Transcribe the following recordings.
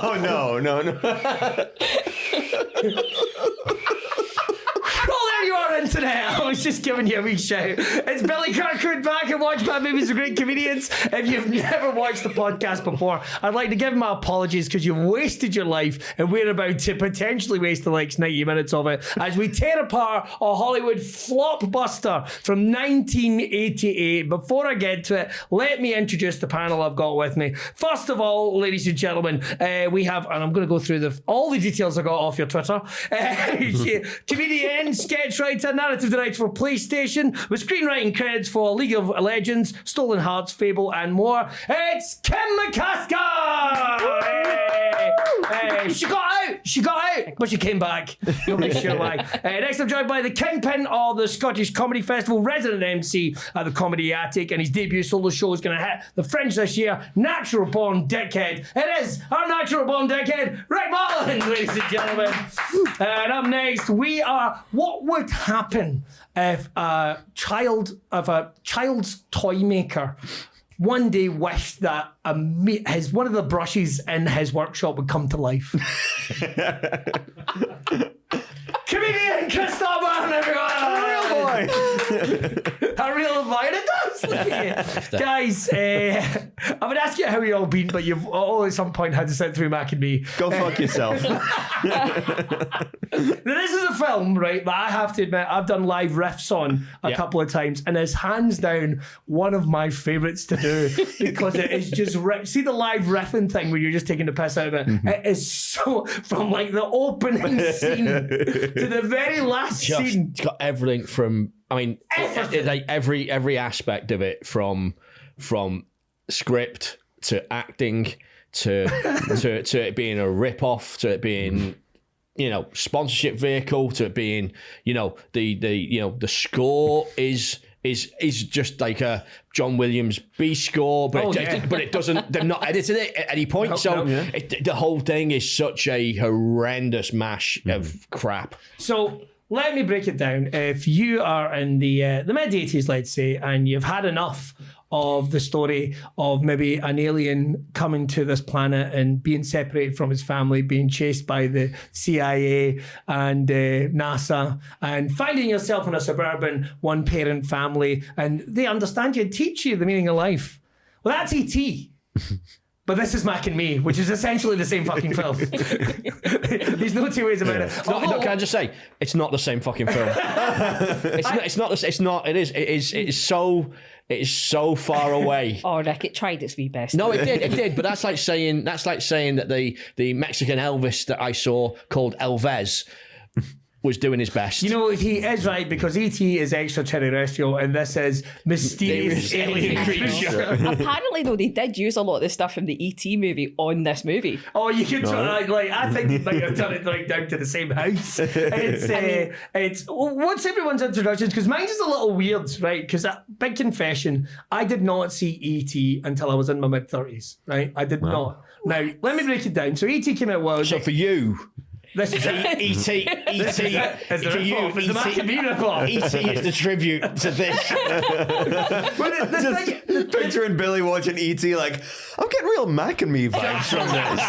Oh, no. Well, there you are, internet. I was just giving you a wee shout. It's Billy Kirkwood back and Watch Bad Movies with Great Comedians. If you've never watched the podcast before, I'd like to give my apologies because you've wasted your life and we're about to potentially waste the next 90 minutes of it as we tear apart a Hollywood flopbuster from 1988. Before I get to it, let me introduce the panel I've got with me. First of all, ladies and gentlemen, we have, and I'm going to go through all the details I got off your Twitter. Comedian, sketch writer, narrative director for PlayStation, with screenwriting credits for League of Legends, Stolen Hearts, Fable, and more. It's Kim Mckaskill! Hey, she got out, but she came back. Nobody's sure why. Next, I'm joined by the kingpin of the Scottish Comedy Festival, resident MC at the Comedy Attic, and his debut solo show is going to hit the Fringe this year. Natural born dickhead. It is our natural born dickhead, Rick Marlin, ladies and gentlemen. And up next, we are. What would happen if a child's toy maker one day wished that one of the brushes in his workshop would come to life? Comedian Chris Thorburn, everyone! A real boy! A real boy, and it does! Look at you. Guys, I would ask you how you all been, but you've all at some point had to sit through Mac and Me. Go fuck yourself. This is a film, right, that I have to admit I've done live riffs on a couple of times, and it's hands down one of my favourites to do because it is just see the live riffing thing where you're just taking the piss out of it. It is so, from like the opening scene to the very last scene. It's got everything from, I mean, like every aspect of it, from script to acting to it being a rip-off, to it being, you know, sponsorship vehicle, to it being, you know, the score is just like a John Williams B score, but it doesn't. They're not edited it at any point, the whole thing is such a horrendous mash of crap. So let me break it down. If you are in the mid-80s, let's say, and you've had enough of the story of maybe an alien coming to this planet and being separated from his family, being chased by the CIA and NASA, and finding yourself in a suburban one-parent family, and they understand you and teach you the meaning of life. Well, that's E.T., but this is Mac and Me, which is essentially the same fucking film. There's no two ways about it. Can I just say, it's not the same fucking film. It is so far away. Oh, Rick, it tried its wee best. No, it did. But that's like saying that the Mexican Elvis that I saw called Elvez was doing his best. You know, he is right, because E.T. is extraterrestrial and this is mysterious alien creature. Apparently, though, they did use a lot of the stuff from the E.T. movie on this movie. Oh, you could try, like, I think they might have done it right down to the same house. It's what's everyone's introductions? Because mine's is a little weird, right? Because big confession, I did not see E.T. until I was in my mid-30s, right? I did not. Now, let me break it down. So E.T. came out So for you, this is E.T. Is the rip-off? Is the Mac and Me rip-off? E.T. is the tribute to this. Just picturing Billy watching E.T. like, I'm getting real Mac and Me vibes from this.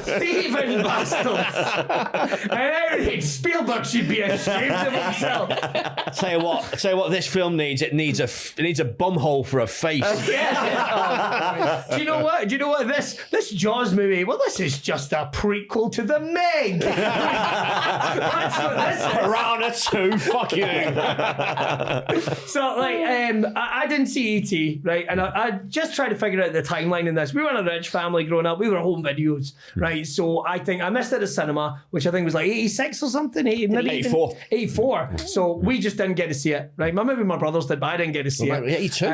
Stephen Bastos. And everything. Spielberg should be ashamed of himself. Tell you what this film needs. It needs a bumhole for a face. Do you know what? This Jaws movie, well, this is just a prequel to The Meg. That's what this is. Piranha 2, fuck you. So, like, I didn't see E.T., right? And I just tried to figure out the timeline in this. We were in a rich family growing up. We were home videos, right? So I think I missed it at cinema, which I think was like 86 or something. 84. 84. So we just didn't get to see it, right? Maybe my brothers did, but I didn't get to see it. 82?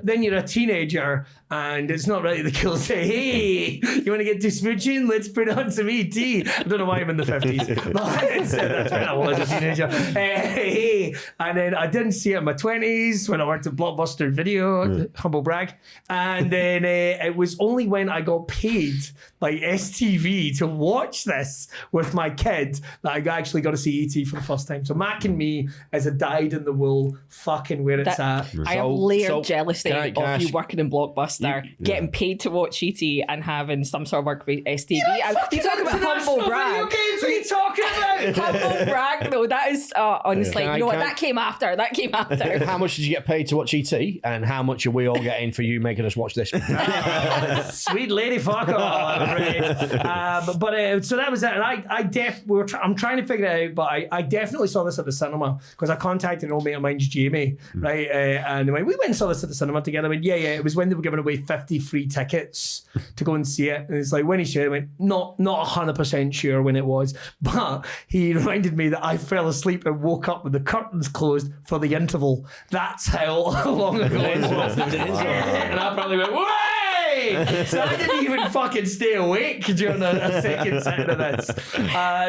Then you're a teenager, and it's not really the cool say, hey, you want to get to smooching? let's put on some ET. I don't know why I'm in the 50s. That's when I was a teenager. And then I didn't see it in my 20s when I worked at Blockbuster Video, humble brag. And then it was only when I got paid by STV to watch this with my kid that I actually got to see ET for the first time. So Mac and Me is a dyed-in-the-wool fucking where it's at. I have layered jealousy can I of you ask- working in Blockbuster, getting paid to watch ET and having some sort of work with STV. You talk about humble brag. Video games, what are you talking about? Humble brag, though. That is honestly, Can I- you know what? can I- That came after. That came after. How much did you get paid to watch ET, and how much are we all getting for you making us watch this? Sweet lady, fuck off. But so that was it, and I'm trying to figure it out, but I definitely saw this at the cinema because I contacted an old mate of mine's Jamie, right? And they went, we went and saw this at the cinema together. I went, yeah. It was when they were giving away 50 free tickets to go and see it, and it's like when he shared, I went, not 100% sure when it was, but he reminded me that I fell asleep and woke up with the curtains closed for the interval. That's how long ago it was. And I probably went, way! So I didn't even fucking stay awake during a second set of this.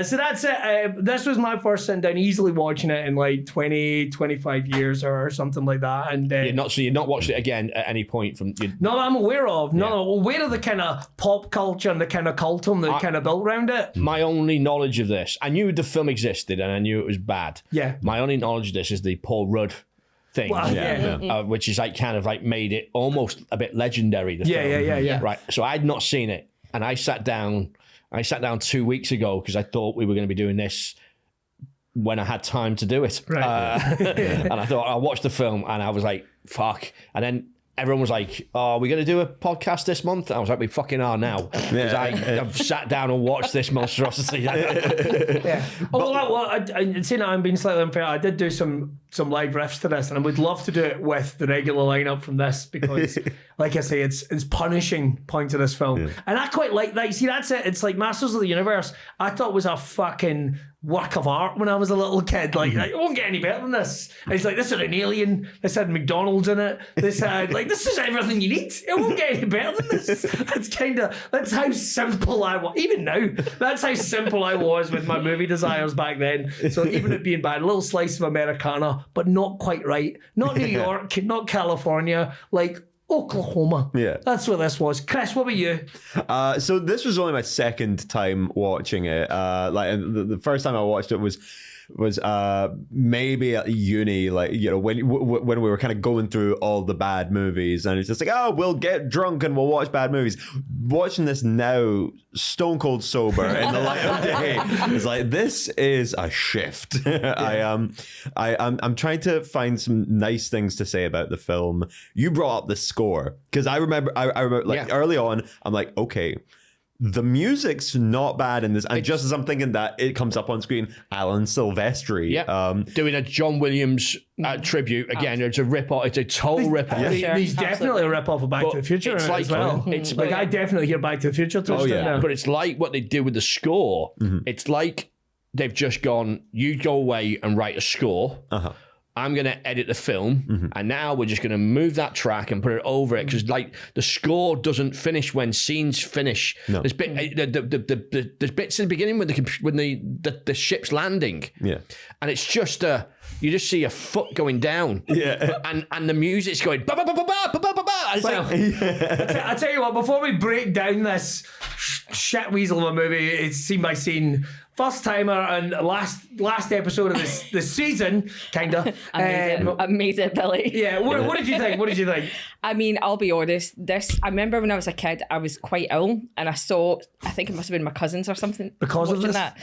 So that's it. This was my first sit down, easily watching it in like 20, 25 years or something like that. And You're not watched it again at any point from. no, I'm aware of. No, aware of the kind of pop culture and the kind of cultum that kind of built around it. My only knowledge of this, I knew the film existed and I knew it was bad. Yeah. My only knowledge of this is the Paul Rudd thing, Well, yeah. which is like kind of like made it almost a bit legendary. The film. Yeah. Right. So I'd not seen it, and I sat down 2 weeks ago because I thought we were going to be doing this when I had time to do it. Right. And I thought I watched the film and I was like, fuck. And then everyone was like, oh, are we going to do a podcast this month? And I was like, we fucking are now. Because I've sat down and watched this monstrosity. Yeah. I'd say that I'm being slightly unfair. I did do some live riffs to this, and I would love to do it with the regular lineup from this because, like I say, it's punishing point to this film, and I quite like that. See, that's it. It's like Masters of the Universe. I thought it was a fucking work of art when I was a little kid. Like, it won't get any better than this. And it's like, this had an alien. This had McDonald's in it. This had this is everything you need. It won't get any better than this. That's how simple I was. Even now, that's how simple I was with my movie desires back then. So even it being bad, a little slice of Americana, but not quite right. Not New York, not California, like Oklahoma. Yeah. That's what this was. Chris, what about you? So this was only my second time watching it. The first time I watched it was maybe at uni, like, you know, when we were kind of going through all the bad movies, and it's just like, oh, we'll get drunk and we'll watch bad movies. Watching this now, stone cold sober in the light of day, it's like, this is a shift. I'm trying to find some nice things to say about the film. You brought up the score because I remember early on, I'm like, okay, the music's not bad in this, and just as I'm thinking that, it comes up on screen, Alan Silvestri. Doing a John Williams tribute again. It's a rip-off. It's a total rip-off. He's definitely a rip-off of Back to the Future it's in it as well. It's like, I definitely hear Back to the Future twisted now. But it's like what they did with the score. It's like they've just gone, you go away and write a score. I'm going to edit the film, and now we're just going to move that track and put it over it, because like the score doesn't finish when scenes finish. No. There's there's bits in the beginning when the ship's landing, and it's just you just see a foot going down, and the music's going ba ba ba ba ba ba ba ba. It's Well, I tell you what, before we break down this shit weasel of a movie, it's scene by scene. First timer and last episode of this season, kind of. Amazing, Billy. Yeah, what did you think? What did you think? I mean, I'll be honest. I remember when I was a kid, I was quite ill, and I think it must have been my cousins or something. Because of this? That.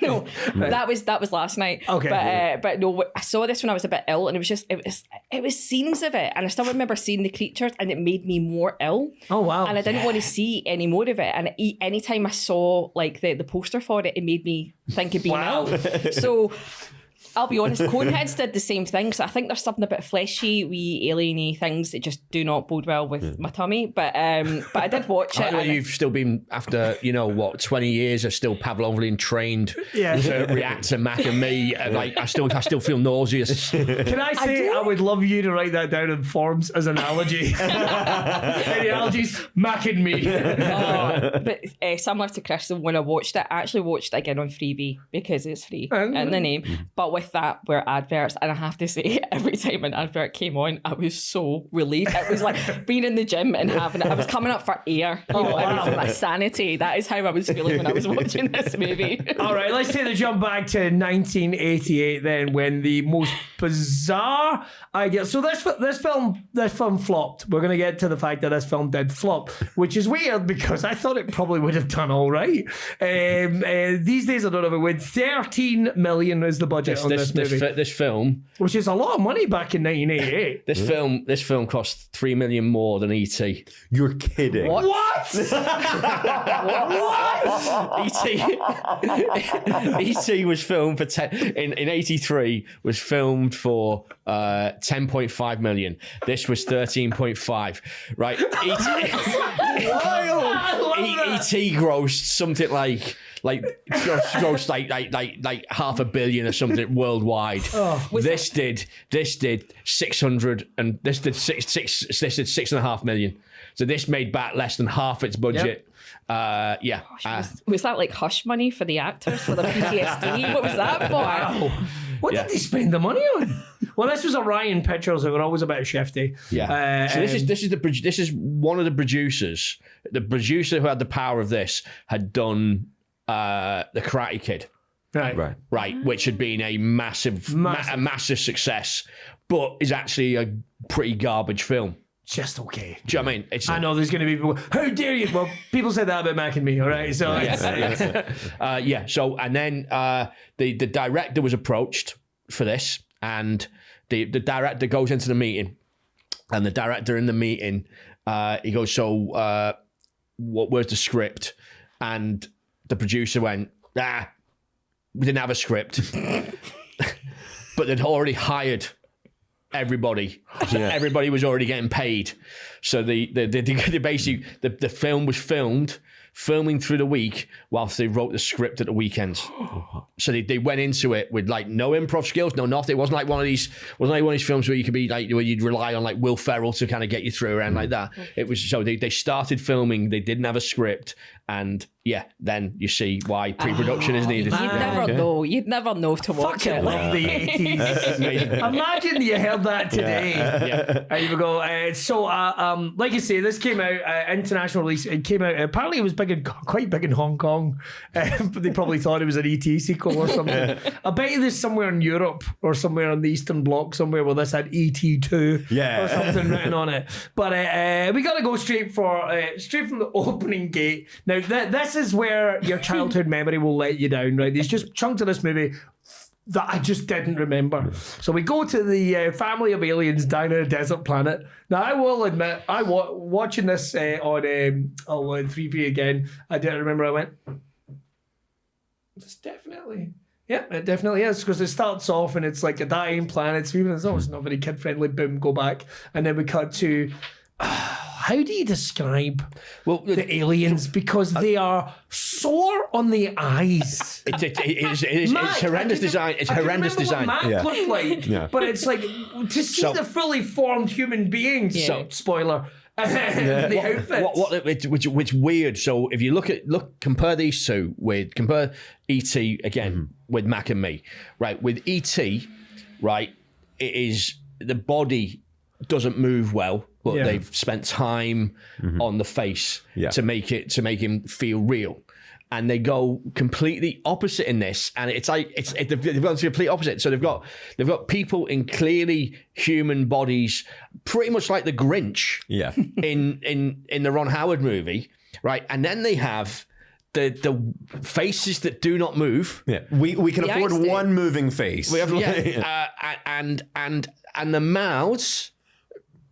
No, that was last night. Okay. But no, I saw this when I was a bit ill, and it was scenes of it, and I still remember seeing the creatures, and it made me more ill. Oh wow! And I didn't want to see any more of it, and anytime I saw like the poster for it, it made me think of being ill. So I'll be honest, Coneheads did the same thing. So I think there's something about fleshy, wee alien-y things that just do not bode well with my tummy. But I did watch it. I know and you've still been, after 20 years of still Pavlovian trained to react to Mac and me. Like I still feel nauseous. Can I say I would love you to write that down in forms as an analogy? Any analogies? Mac and me. But similar to Crystal, when I watched it, I actually watched it again on Freebie because it's free in the name. But with that were adverts, and I have to say, every time an advert came on, I was so relieved. It was like being in the gym and having it. I was coming up for air, everything, like sanity. That is how I was feeling when I was watching this movie. All right, let's take the jump back to 1988 then, when the most bizarre idea. So this film flopped. We're going to get to the fact that this film did flop, which is weird because I thought it probably would have done all right. These days, I don't know if it would. 13 million is the budget on this movie. This film, which is a lot of money back in 1988. This film cost $3 million more than E.T. You're kidding. What? E.T. was filmed for in 83 was filmed for 10.5 million. This was 13.5. Right. E.T. grossed something like grossed like $500 million or something worldwide. This did 600 and this did 6.5 million. So this made back less than half its budget. Yep. Was that like hush money for the actors for the PTSD? What was that for? Wow. What did they spend the money on? Well, this was Orion Pictures, who were always a bit shifty. Yeah. So this is one of the producers. The producer who had the power of this had done The Karate Kid. Right, which had been a massive success, but is actually a pretty garbage film. Just okay. Do you know what I mean? I know there's going to be people, how dare you? Well, people said that about Mac and me, all right? So So, and then the director was approached for this, and the director goes into the meeting, and the director in the meeting, he goes, so where's the script? And the producer went, we didn't have a script. But they'd already hired everybody. Everybody was already getting paid. So they basically the film was filming through the week whilst they wrote the script at the weekends. So they went into it with like no improv skills, no nothing. It wasn't like one of these films where you could be like where you'd rely on like Will Ferrell to kind of get you through around like that. It was so they started filming, they didn't have a script, and then you see why pre-production is needed. You'd never know to watch it. Love the 80s. Imagine you heard that today. And you would go, like you say, this came out, international release. It came out, apparently it was quite big in Hong Kong, but they probably thought it was an E.T. sequel or something. I bet you there's somewhere in Europe or somewhere on the Eastern Bloc somewhere where this had E.T. 2 or something written on it. But we got to go straight from the opening gate. Now, this is where your childhood memory will let you down, right? There's just chunks of this movie that I just didn't remember. So we go to the family of aliens down on a desert planet. Now, I will admit, watching this on 3P again, I didn't remember. I went, it's definitely... Yeah, it definitely is, because it starts off and it's like a dying planet. It's not very kid-friendly. Boom, go back. And then we cut to... how do you describe the aliens? Because they are sore on the eyes. It's horrendous design. It's horrendous design. What Mac looked like, but it's like to see the fully formed human beings. Spoiler. The outfits. Which weird. So if you compare these two compare E.T. again with Mac and me, right? With E.T., right, it is the body doesn't move well. But they've spent time on the face to make him feel real, and they go completely opposite in this. And they've gone to the complete opposite. So they've got people in clearly human bodies, pretty much like the Grinch. In the Ron Howard movie, right? And then they have the faces that do not move. We can afford one moving face. We have and the mouths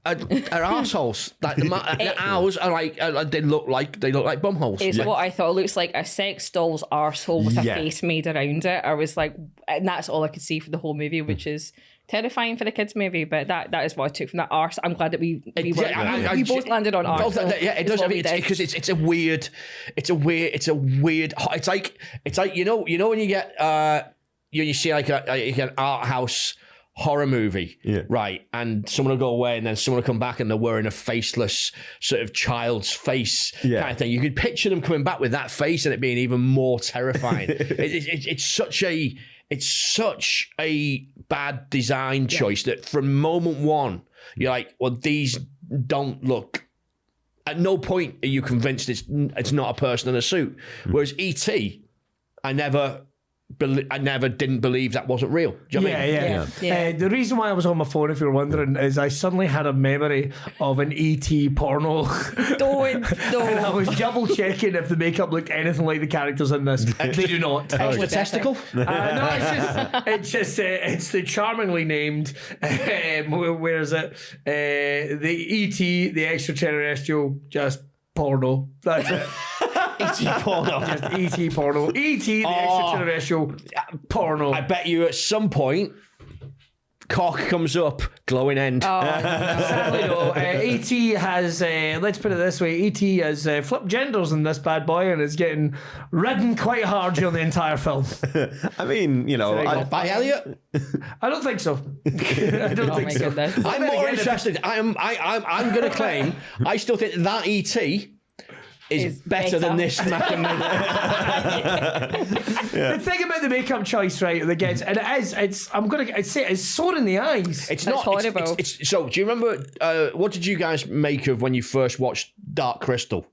are assholes. Like the owls are like they look like bumholes. It's what I thought. It looks like a sex doll's arsehole with a face made around it. I was like, and that's all I could see for the whole movie, which is terrifying for the kids movie. But that is what I took from that arse. I'm glad that we both landed on arse. Yeah, it does. Because it's a weird. It's like you know when you get you see like an art house horror movie, right? And someone will go away and then someone will come back and they're wearing a faceless sort of child's face kind of thing. You could picture them coming back with that face and it being even more terrifying. It's such a bad design choice that from moment one, you're like, well, these don't look... At no point are you convinced it's not a person in a suit. Whereas E.T., I never didn't believe that wasn't real. Do you know what I mean? The reason why I was on my phone, if you're wondering, is I suddenly had a memory of an E.T. porno. Don't. And I was double checking if the makeup looked anything like the characters in this. They do not. Extra testicle? No, it's the charmingly named, where is it? The E.T., the extraterrestrial, just porno. That's it. E.T. porno. Just E.T. porno. E.T. the extraterrestrial porno. I bet you at some point, cock comes up, glowing end. Sadly, no. E.T. has, let's put it this way, E.T. has flipped genders in this bad boy and is getting ridden quite hard during the entire film. I mean, By Elliot? I don't think so. I don't think so. Goodness. I'm more interested. I'm going to claim, I still think that E.T. is better than this Mac and The thing about the makeup choice, right, that gets, and I'd say it's sore in the eyes. It's not horrible. So, do you remember what did you guys make of when you first watched Dark Crystal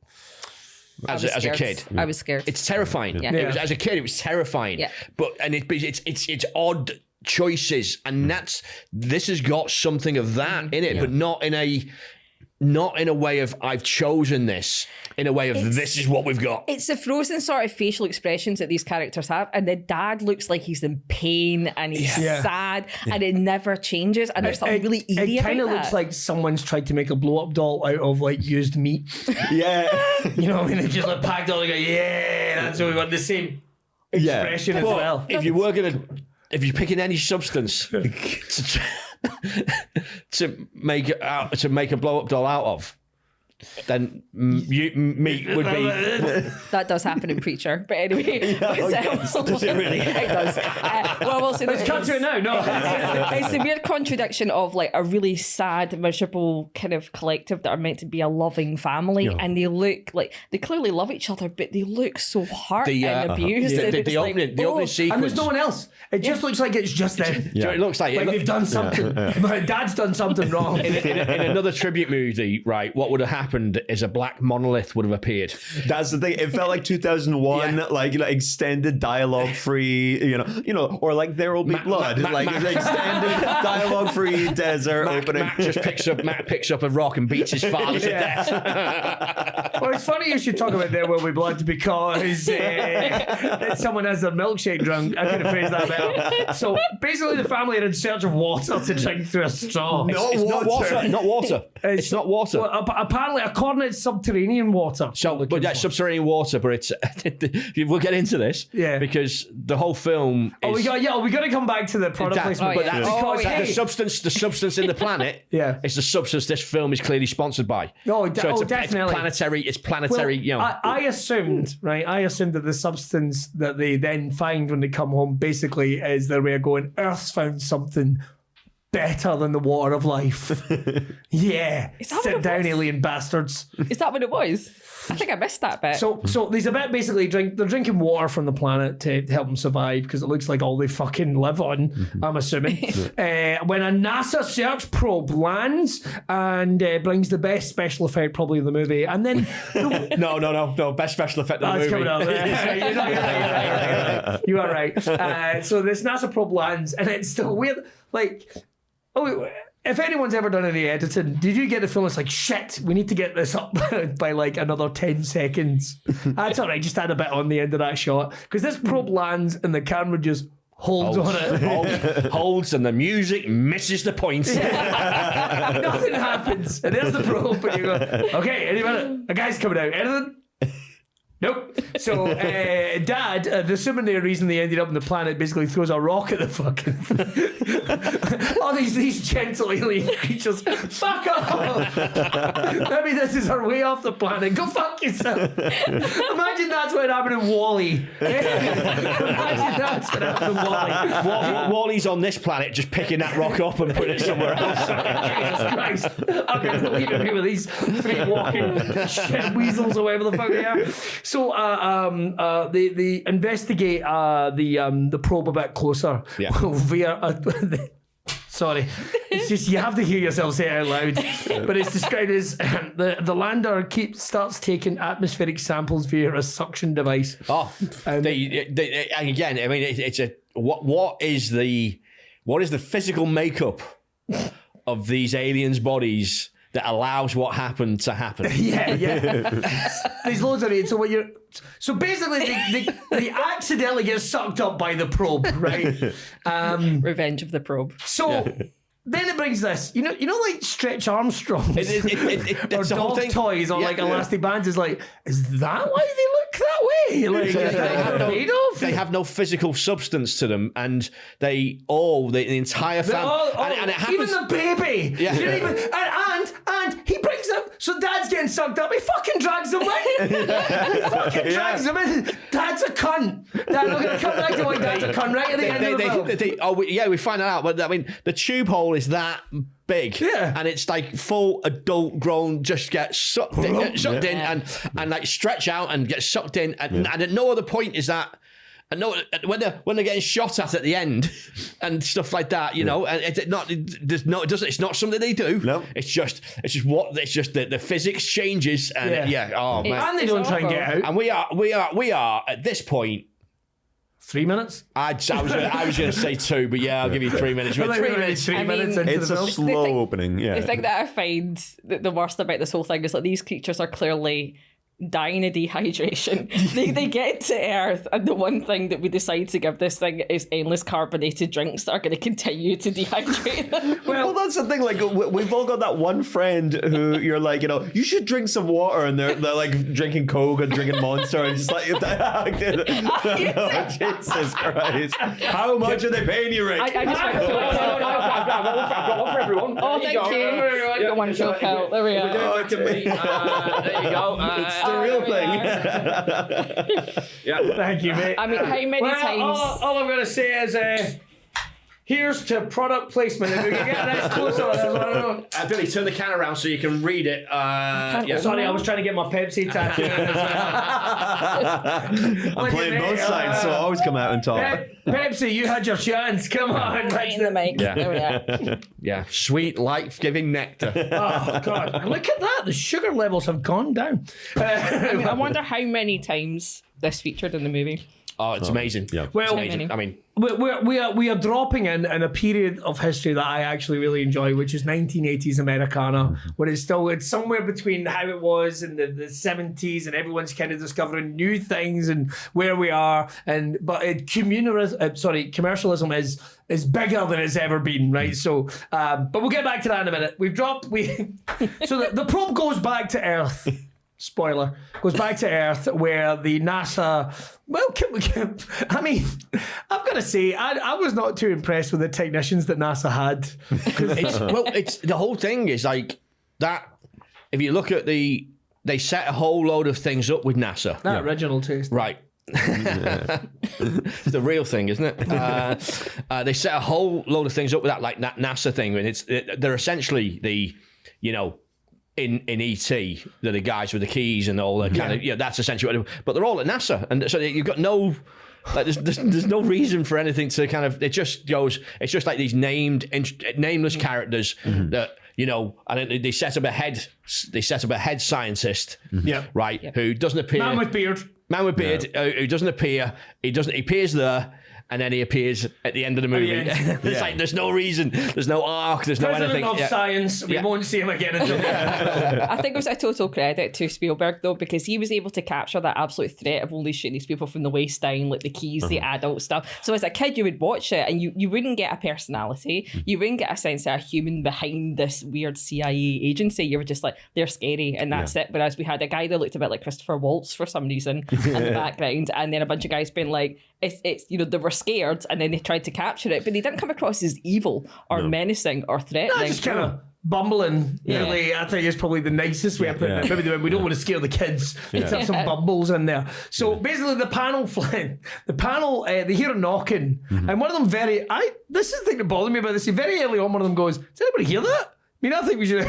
as a kid? I was scared. It's terrifying. Yeah. It was, as a kid, it was terrifying. Yeah. But it's odd choices, and this has got something of that in it, but not in a way of I've chosen this, in a way of this is what we've got. It's the frozen sort of facial expressions that these characters have, and the dad looks like he's in pain and he's sad, and it never changes, and there's something really eerie about that. It kind of looks like someone's tried to make a blow-up doll out of like used meat. Yeah. You know what I mean? They just like packed all and go, that's what we want. The same expression as well. If you're picking any substance to make a blow-up doll out of, then meat would be. That does happen in Preacher, but anyway. Does it really? It does. We'll see. Let's cut to it now. No, it's the weird contradiction of like a really sad, miserable kind of collective that are meant to be a loving family, and they look like they clearly love each other, but they look so hurt and abused. The opening sequence, and there's no one else. It just looks like it's just them. It looks like they've done something. My dad's done something wrong. In another tribute movie, right? What would have happened is a black monolith would have appeared. That's the thing. It felt like 2001, like extended dialogue-free, or like There Will Be Blood, extended dialogue-free desert opening. Matt picks up a rock and beats his father to death. Well, it's funny you should talk about There Will Be Blood because someone has their milkshake drunk. I could have phrased that better. So basically, the family are in search of water to drink through a straw. It's not water. It's not water. Well, apparently, according to it's subterranean water. But that's subterranean water. But it's we'll get into this. Yeah. Because the whole film. We got to come back to the product placement. But the substance in the planet. Is the substance this film is clearly sponsored by. Definitely. It's planetary. Well, I assumed that the substance that they then find when they come home basically is their way of going, Earth's found something better than the water of life. Sit down, alien bastards. Is that what it was? I think I missed that bit. So there's a bit basically they're drinking water from the planet to help them survive because it looks like all they fucking live on, I'm assuming. When a NASA search probe lands and brings the best special effect probably of the movie, and then no, best special effect of the movie. Coming up. You are right. So this NASA probe lands, and it's still weird. If anyone's ever done any editing, did you get the film? It's like, shit, we need to get this up by like another 10 seconds. That's all right, just add a bit on the end of that shot. Because this probe lands and the camera just holds on it. Holds, and the music misses the point. Nothing happens. And there's the probe, and you go, okay, any minute, a guy's coming out. Anything? Nope. So, Dad, assuming the reason they ended up on the planet, basically throws a rock at the fucking. All these gentle alien creatures. Fuck off! Maybe this is our way off the planet. Go fuck yourself. Imagine that's what happened in Wall-E. Imagine that's what happened in Wall-E. Wally's on this planet, just picking that rock up and putting it somewhere else. Jesus Christ. I'm going to leave it here with these three walking shit weasels or whatever the fuck they are. So they investigate the probe a bit closer. Yeah. Via sorry, it's just you have to hear yourself say it out loud. But it's described as the lander starts taking atmospheric samples via a suction device. Oh, again, I mean, it's a what is the physical makeup of these aliens' bodies that allows what happened to happen? Yeah. There's loads of it. So basically, they accidentally get sucked up by the probe, right? Revenge of the Probe. So then it brings this, you know, like Stretch Armstrongs or dog toys or like elastic bands. Is like, is that why they look that way? Like, is that what made of? They have no physical substance to them, and the entire family, and it happens. Even the baby. Yeah. You don't even, and he brings them. So Dad's getting sucked up. He fucking drags them in. He fucking drags them in. Dad's a cunt. Dad, we're gonna come back to why Dad's a cunt right at the end of the film. We find that out. But I mean, the tube hole is that big, and it's like full adult grown, just get sucked in and like stretch out and get sucked in, and at no other point is that. And no, when they're getting shot at the end and stuff like that, you know, and it's not something they do. No. It's just the physics changes, and oh man, And they don't try and get out. and we are at this point. 3 minutes. I was going to say 2, but yeah, I'll give you 3 minutes. We're 3 minutes. 3 minutes into It's the a film. slow opening. Yeah. The thing that I find the worst about this whole thing is that these creatures are clearly dying of dehydration. They get to Earth, and the one thing that we decide to give this thing is endless carbonated drinks that are going to continue to dehydrate them. Well, that's the thing. Like, we've all got that one friend who you're like, you know, you should drink some water, and they're like drinking Coke and drinking Monster, and just like, Jesus Christ, how much are they paying you, Rick? I just went full I've got one for everyone. Oh, thank you. Got one full pill. There we are. Oh, to me. There you go. It's the real thing. Thank you, mate. I mean, how many times? All I'm going to say is, here's to product placement. If we can get this closer, I don't know. Billy, turn the can around so you can read it. Sorry, I was trying to get my Pepsi tattoo. I'm playing both sides, so I always come out and talk. Pepsi, you had your chance. Come on. Right in the mic. Yeah. There we are. Yeah, sweet, life-giving nectar. Oh, God. And look at that. The sugar levels have gone down. I wonder how many times this featured in the movie. Oh, it's amazing. Yeah. Well, It's amazing. I mean, we are dropping in a period of history that I actually really enjoy, which is 1980s Americana, where it's somewhere between how it was in the 70s, and everyone's kind of discovering new things and where we are. But commercialism is bigger than it's ever been, right? So, but we'll get back to that in a minute. So the probe goes back to Earth. Spoiler, goes back to Earth, where the NASA, I mean, I've got to say, I was not too impressed with the technicians that NASA had. it's the whole thing is like that. If you look at they set a whole load of things up with NASA. That original taste. Right. It's the real thing, isn't it? They set a whole load of things up with that, like that NASA thing, and they're essentially the, you know, in E.T., they're the guys with the keys and all that kind of, that's essentially what but they're all at NASA, and so you've got no, like, there's no reason for anything to kind of, it just goes, it's just like these nameless characters that, you know, and they set up a head scientist, right, who doesn't appear. Man with beard, who doesn't appear, he appears there, and then he appears at the end of the movie. It's like there's no reason, there's no arc, there's no President anything. of science. We won't see him again until I think it was a total credit to Spielberg though, because he was able to capture that absolute threat of only shooting these people from the waist down, like the keys, the adult stuff. So as a kid, you would watch it and you wouldn't get a personality, you wouldn't get a sense of a human behind this weird CIA agency. You were just like, they're scary, and that's it. Whereas we had a guy that looked a bit like Christopher Waltz for some reason in the background, and then a bunch of guys being like, it's you know, they were scared, and then they tried to capture it, but they didn't come across as evil or menacing or threatening. No, just kind of bumbling. Really, I think is probably the nicest way of putting it. Maybe we don't want to scare the kids. Let's have some bumbles in there. So basically, the panel, they hear a knocking, and one of them this is the thing that bothered me about this. Very early on, one of them goes, "Does anybody hear that?" I mean, I think we should.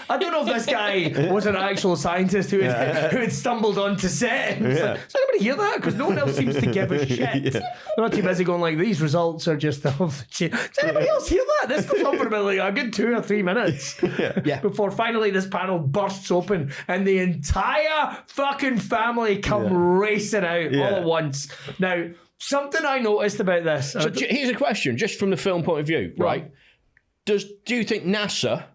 I don't know if this guy was an actual scientist who had stumbled onto set. And was like, does anybody hear that? Because no one else seems to give a shit. They're not too busy going like, these results are just off the chain. Does anybody else hear that? This goes on for about like a good 2 or 3 minutes before finally this panel bursts open and the entire fucking family come racing out all at once. Now, something I noticed about this. So here's a question, just from the film point of view, right? Do you think NASA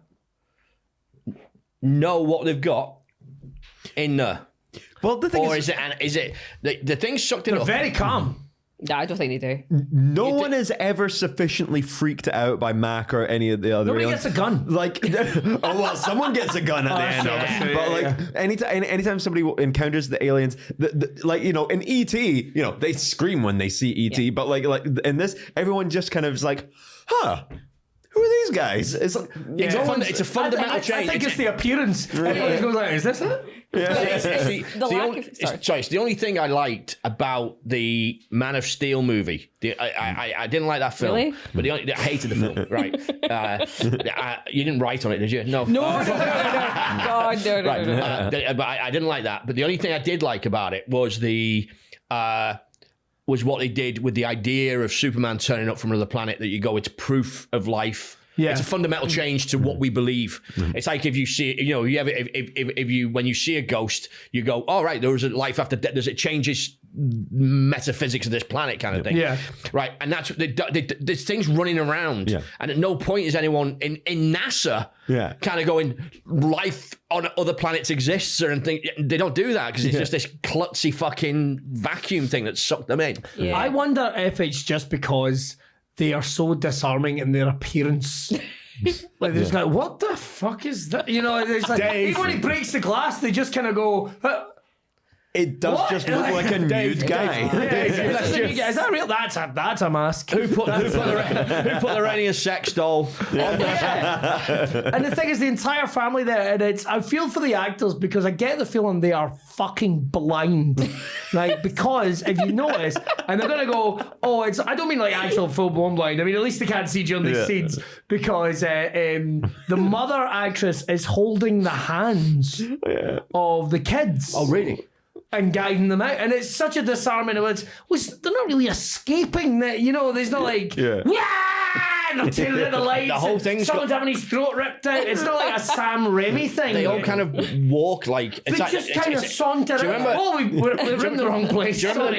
know what they've got in there? Well, the thing is it the thing's sucked it they're up? very calm. No, I don't think they do. No one is ever sufficiently freaked out by Mac or any of the other Nobody aliens. gets a gun. Like, oh well, someone gets a gun at the end of it. But like, anytime somebody encounters the aliens, like, you know, in ET, you know, they scream when they see ET. But like in this, everyone just kind of is like, huh. Who are these guys? It's like it's a fundamental change. I think it's the appearance. Everybody goes like, is this it? It's the only thing I liked about the Man of Steel movie. I didn't like that film, really? But I hated the film. Right? You didn't write on it, did you? No. No. God, no. But I didn't like that. But the only thing I did like about it was was what they did with the idea of Superman turning up from another planet, that you go, it's proof of life. Yeah. It's a fundamental change to what we believe. It's like if you see, you know, when you see a ghost, you go, all right, there was a life after death. It changes metaphysics of this planet, kind of thing. Yeah. Right. And that's there's things running around. Yeah. And at no point is anyone in NASA kind of going, life on other planets exists or anything. They don't do that because it's just this klutzy fucking vacuum thing that sucked them in. Yeah. I wonder if it's just because they are so disarming in their appearance. Like, there's like, what the fuck is that? You know, it's like, even when he breaks the glass, they just kind of go, it does just look like a nude guy. Is that real? That's a mask. Who put the Rhaenyra sex doll on there? And the thing is, the entire family there, and I feel for the actors because I get the feeling they are fucking blind. Right? Because if you notice, and they're going to go, I don't mean like actual full-blown blind. I mean, at least they can't see during these scenes because the mother actress is holding the hands of the kids. Oh, really? And guiding them out, and it's such a disarming. They're not really escaping. That, you know, there's not like and they're tearing out the lights. The whole thing. Someone's having his throat ripped out. It's not like a Sam Raimi thing. They all kind of walk like. They just kind of saunter out. We're in the wrong place. Do you remember?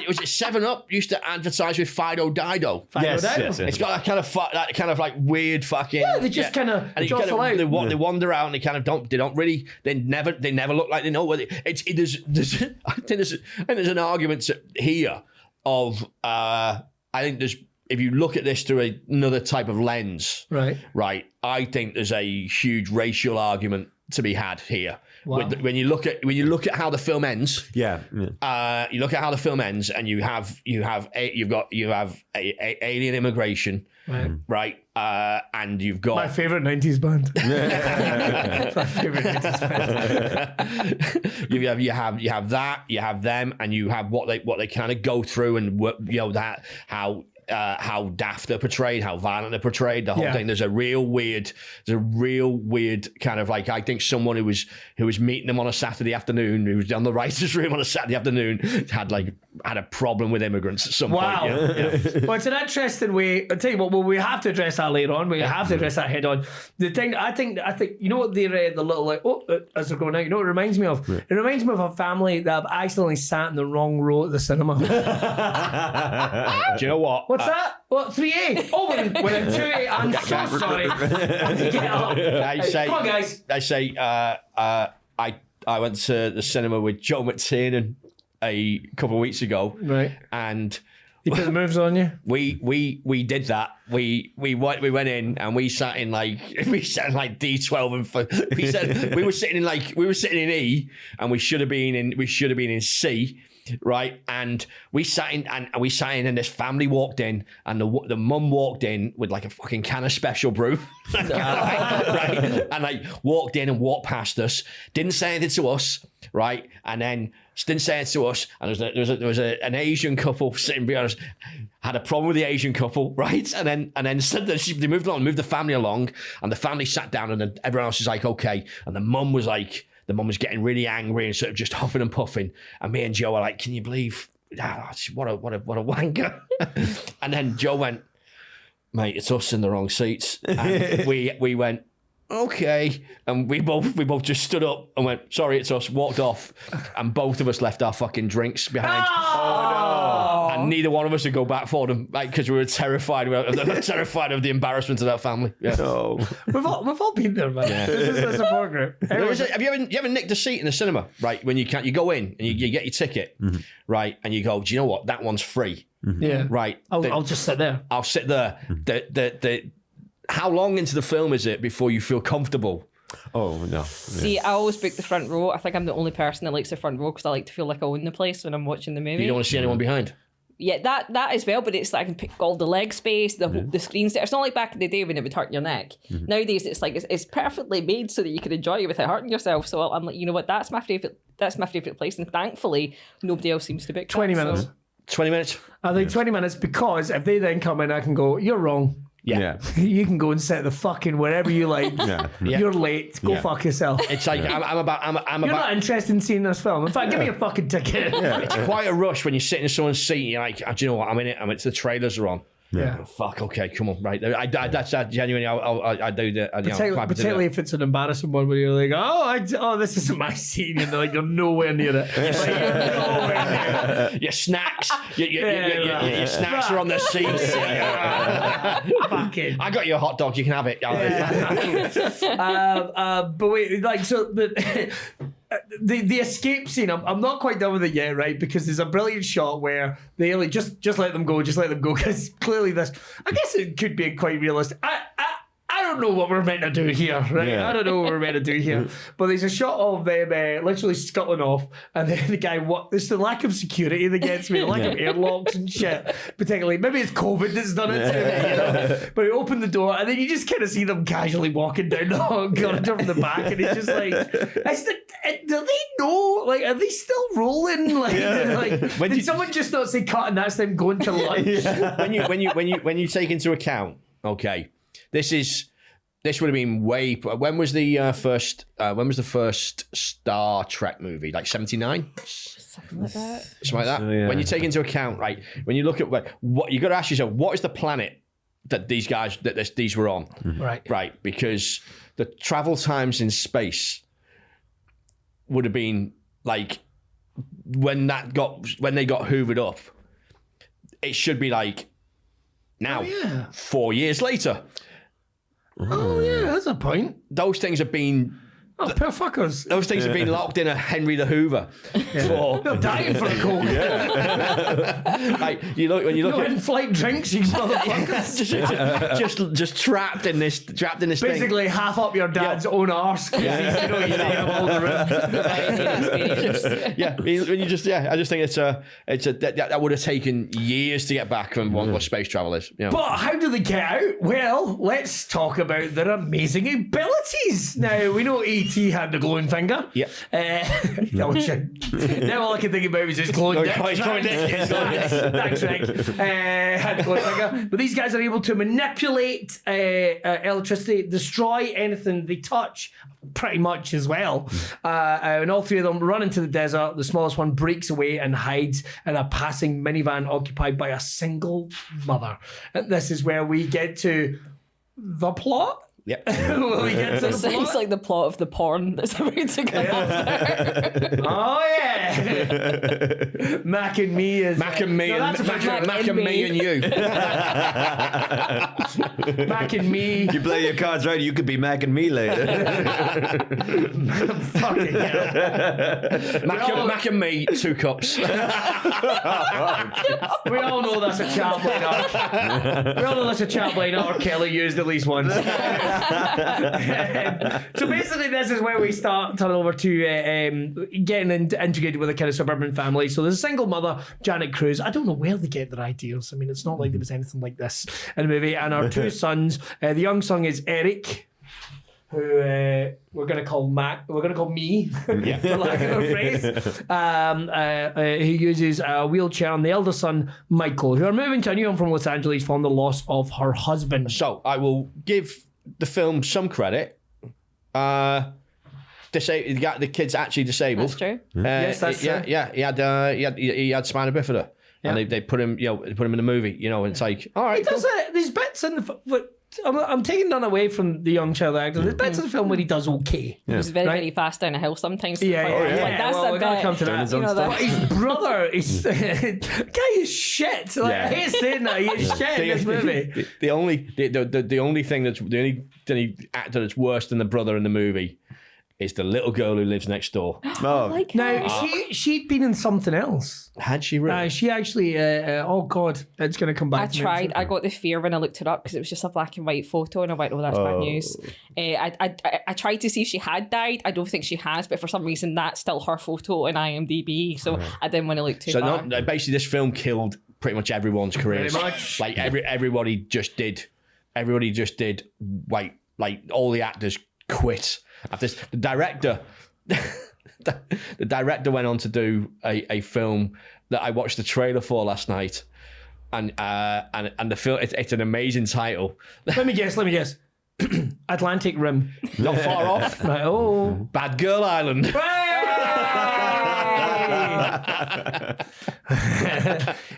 Was it 7-Up used to advertise with Fido Dido? Yes. It's got that kind of like weird fucking. Yeah, they just kind of jostle out. They wander out and they kind of don't. They don't really. They never look like they know what it. I think there's an argument here of I think there's, if you look at this through another type of lens, right, I think there's a huge racial argument to be had here. Wow. When you look at how the film ends, you look at how the film ends, and you have alien immigration, right? And you've got my favorite 90s band. My favorite 90s band. you have that, you have them, and you have what they kind of go through, and you know that how how daft they're portrayed, how violent they're portrayed, the whole thing. There's a real weird kind of like, I think someone who was meeting them on a Saturday afternoon, who was on the writer's room on a Saturday afternoon, had a problem with immigrants at some point. Yeah. Well, it's an interesting way. I'll tell you what, well, we have to address that later on. We have to address that head on. The thing, I think, you know what the little, like, as they're going out, you know what it reminds me of? It reminds me of a family that have accidentally sat in the wrong row at the cinema. Do you know what? What's that? What, 3A? Oh, we're in 2A. I'm so sorry. I have to get up. Come on, guys. I say, I went to the cinema with Joe McTiernan a couple of weeks ago. Right. And he put the moves on you? We did that. We went in and we sat in like D12 and we were sitting in E and we should have been in C. Right, and we sat in, and this family walked in, and the mum walked in with like a fucking can of special brew, right, and like walked in and walked past us, didn't say anything to us, right, and then didn't say anything to us, and there was an Asian couple sitting behind us, had a problem with the Asian couple, right, and then they moved the family along, and the family sat down, and then everyone else was like, okay, and the mum was getting really angry and sort of just huffing and puffing. And me and Joe were like, can you believe, what a wanker. And then Joe went, mate, it's us in the wrong seats. And we went, okay. And we both just stood up and went, sorry, it's us, walked off. And both of us left our fucking drinks behind. Oh, no. And neither one of us would go back for them, like, because we were terrified of the embarrassment of that family. Yeah. No. We've all been there, man. Yeah. This is a support group. Have you ever nicked a seat in the cinema, right? When you go in and you get your ticket, right? And you go, do you know what? That one's free. Yeah. Right. I'll just sit there. I'll sit there. How long into the film is it before you feel comfortable? Oh, no. See, I always book the front row. I think I'm the only person that likes the front row because I like to feel like I own the place when I'm watching the movie. You don't want to see anyone behind? Yeah, that as well, but it's like I can pick all the leg space, the screens there. It's not like back in the day when it would hurt your neck. Nowadays, it's like it's perfectly made so that you can enjoy it without hurting yourself. So I'm like, you know what? That's my favorite place, and thankfully, nobody else seems to book 20 that, minutes. So. 20 minutes? I think 20 minutes, because if they then come in, I can go, you're wrong. Yeah. You can go and sit the fucking wherever you like. You're late. Go fuck yourself. It's like I'm You're not interested in seeing this film. In fact, give me a fucking ticket. It's quite a rush when you're sitting in someone's seat and you're like, do you know what? I'm in it. It's the trailers are on. Yeah. Oh, fuck. Okay. Come on. Right. That's genuinely. I do that. Particularly if it's an embarrassing one where you're like, this isn't my scene. And like, you're nowhere near it. Like, you're nowhere near it. Your snacks. Your snacks are on the seats. Fucking. I got you a hot dog. You can have it. But wait, like, so the escape scene, I'm not quite done with it yet, right? Because there's a brilliant shot where they like just let them go, because clearly this, I guess it could be quite realistic. I don't know what we're meant to do here, right? I don't know what we're meant to do here. But there's a shot of them literally scuttling off, and then the guy, it's the lack of security that gets me, the lack of airlocks and shit, particularly. Maybe it's COVID that's done it to me, you know? But he opened the door, and then you just kind of see them casually walking down the corridor from the back, and it's just like, do they know? Like, are they still rolling? Like, did someone just not say cut, and that's them going to lunch? When you take into account, okay, this would have been way. When was the first Star Trek movie? Like 79? Something like that. Something like that. So, yeah. When you take into account, right? When you look at what you got to ask yourself, what is the planet that these were on? Right, because the travel times in space would have been like when they got hoovered up. It should be like now, 4 years later. Oh yeah, that's a point. Those things have been. Oh, poor fuckers. Those things have been locked in a Henry the Hoover. They're dying for a coke. Like, when you look at in-flight drinks, you motherfuckers. just trapped in this basically thing. half up your dad's own arse. He's all the room. I just think that would have taken years to get back from what space travel is. You know? But how do they get out? Well, let's talk about their amazing abilities. Now, we know ET E.T. had the glowing finger. Yep. Now all I can think about is his glowing dick. Thanks, Rick. Had the glowing finger. But these guys are able to manipulate electricity, destroy anything they touch, pretty much as well. And all three of them run into the desert. The smallest one breaks away and hides in a passing minivan occupied by a single mother. And this is where we get to the plot. Yep. We get to the plot. It's like the plot of the porn that's about to come up there. Oh yeah, Mac and me is Mac and me, no, and Mac and me and you. Mac and me. You play your cards right, you could be Mac and me later. Fucking hell. Mac and me, 2 cups. We all know that's a Chaplin arc. We all know that's a Chaplin arc Kelly used at least once. So basically, this is where we start turning over to getting integrated with a kind of suburban family. So there's a single mother, Janet Cruz. I don't know where they get their ideas. I mean, it's not like there was anything like this in the movie. And our 2 sons, the young son is Eric, who we're going to call Mac. We're going to call me, for lack of a phrase. He uses a wheelchair, and the elder son, Michael, who are moving to a new home from Los Angeles following the loss of her husband. So I will give the film some credit. The kid's actually disabled. That's true. Yes, that's true. Yeah, he had spina bifida, and they put him, put him in the movie. And it's like, all right, He does these bits in the. I'm taking none away from the young child actor. There's bits in the film where he does okay. He's very, very fast down a hill sometimes. Yeah. Like, that's well, a we're going to bit, come to that. you know, But his brother is guy is shit. Like, I hate saying that. He is shit in this movie. The only thing that's the only actor that's worse than the brother in the movie is the little girl who lives next door. like Now she'd been in something else. Had she really? She actually. Oh God, it's going to come back. I to me. tried. I got the fear when I looked it up because it was just a black and white photo, and I went, "Oh, that's bad news." I tried to see if she had died. I don't think she has, but for some reason that's still her photo in IMDb, so I didn't want to look too far. Basically, this film killed pretty much everyone's careers. Pretty much. Like everybody just did. Everybody just did. Like all the actors quit. After this, the director went on to do a film that I watched the trailer for last night, and the film it's an amazing title. Let me guess. Atlantic Rim. Not far off. Right, oh. Bad Girl Island.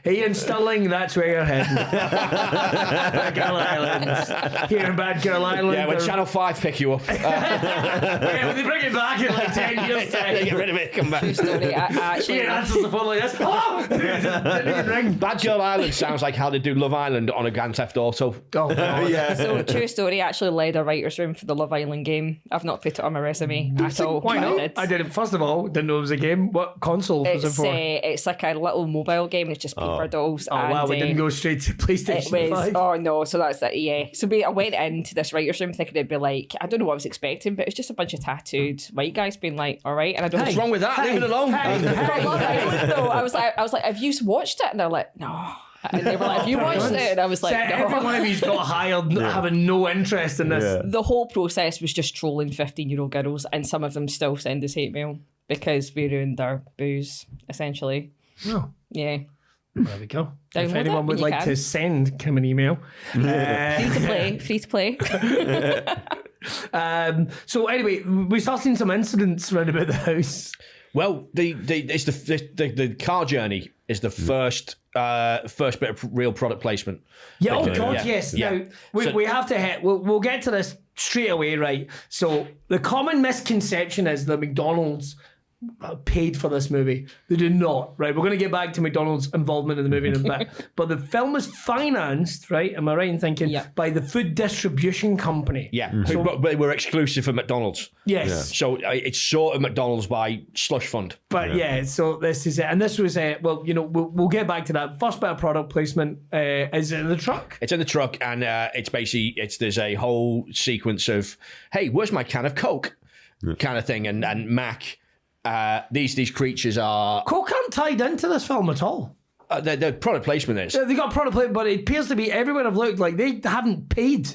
Ian Stirling, that's where you're heading. Bad Girl Island. Here in Bad Girl Island. Yeah, when Channel 5 pick you up. Yeah, when they bring it back in like 10 years' time. Get rid of it, come back. True story. I actually, Ian answers the phone like this. Oh! Didn't even ring. Bad Girl Island sounds like how they do Love Island on a Grand Theft Auto. Oh, God. Yeah. So, true story, I actually led a writer's room for the Love Island game. I've not put it on my resume at all. Why not? I didn't. First of all, didn't know it was a game. What console was it for? It's like a little mobile game. It's just paper dolls. Oh, wow, we didn't go straight to PlayStation It was, 5. oh no, so that's it, yeah. So I went into this writer's room thinking it'd be like, I don't know what I was expecting, but it's just a bunch of tattooed white guys being like, all right, and I don't What's wrong with that? Leave it alone. For Love Island, though, I was like, have you watched it? And they're like, no. And they were like, have you watched it? And I was like, So no. every one of you's got hired having no interest in this. Yeah. The whole process was just trolling 15-year-old girls, and some of them still send us hate mail because we ruined their booze, essentially. Oh, Yeah. there we go. Download If anyone it would when you like can. to send Kim an email. Free to play. So anyway, we start seeing some incidents round about the house. Well, the car journey is the first bit of real product placement. Yeah, oh Because- God, yeah, yes. yeah. Now, we have to hit, we'll get to this straight away, right? So the common misconception is that McDonald's paid for this movie. They do not, right? We're going to get back to McDonald's involvement in the movie in a bit. But the film is financed, right? Am I right in thinking? Yeah. By the food distribution company. Yeah, but we're exclusive for McDonald's. Yes. So it's sort of McDonald's by slush fund. But yeah, so this is it. And this was, we'll get back to that. First bit of product placement is in the truck. It's in the truck, and it's basically there's a whole sequence of, hey, where's my can of Coke, kind of thing, and Mac. These creatures are Coke aren't tied into this film at all. the product placement is. They got product placement, but it appears to be everyone I've looked like they haven't paid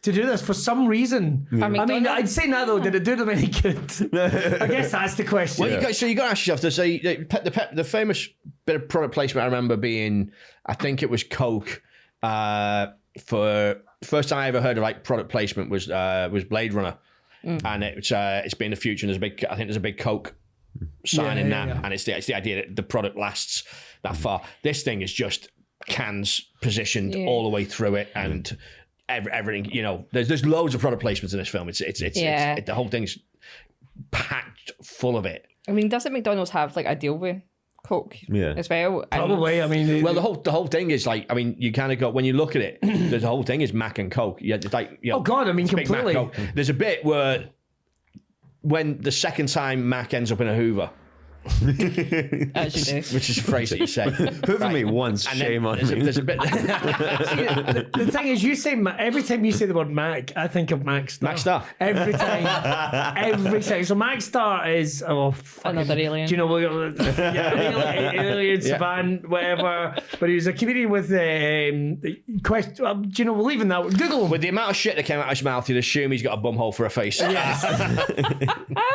to do this for some reason. Yeah. I mean, I'd say now though, did it do them any good? I guess that's the question. Well, you got to ask yourself. There's the famous bit of product placement I remember being, I think it was Coke. For first time I ever heard of like product placement was Blade Runner, and it's been the future. And there's a big Coke sign in that, and it's the idea that the product lasts that far. This thing is just cans positioned all the way through it, and everything. You know, there's loads of product placements in this film. It's the whole thing's packed full of it. I mean, doesn't McDonald's have like a deal with Coke as well? Probably. I mean, well, the whole thing is like, I mean, you kind of go when you look at it. The whole thing is Mac and Coke. Yeah, it's like, you know, oh God, I mean, completely. There's a bit where when the second time Mac ends up in a Hoover. Which is a phrase that you say. Hoover me once, and shame on me. There's a bit. The thing is, you say every time you say the word Mac, I think of Mac Star. Mac Star. Every time. So Mac Star is another alien. Do you know alien Savan, whatever? But he was a comedian with question. Do you know? We're leaving that. Google him. With the amount of shit that came out of his mouth, you'd assume he's got a bum hole for a face. Yes.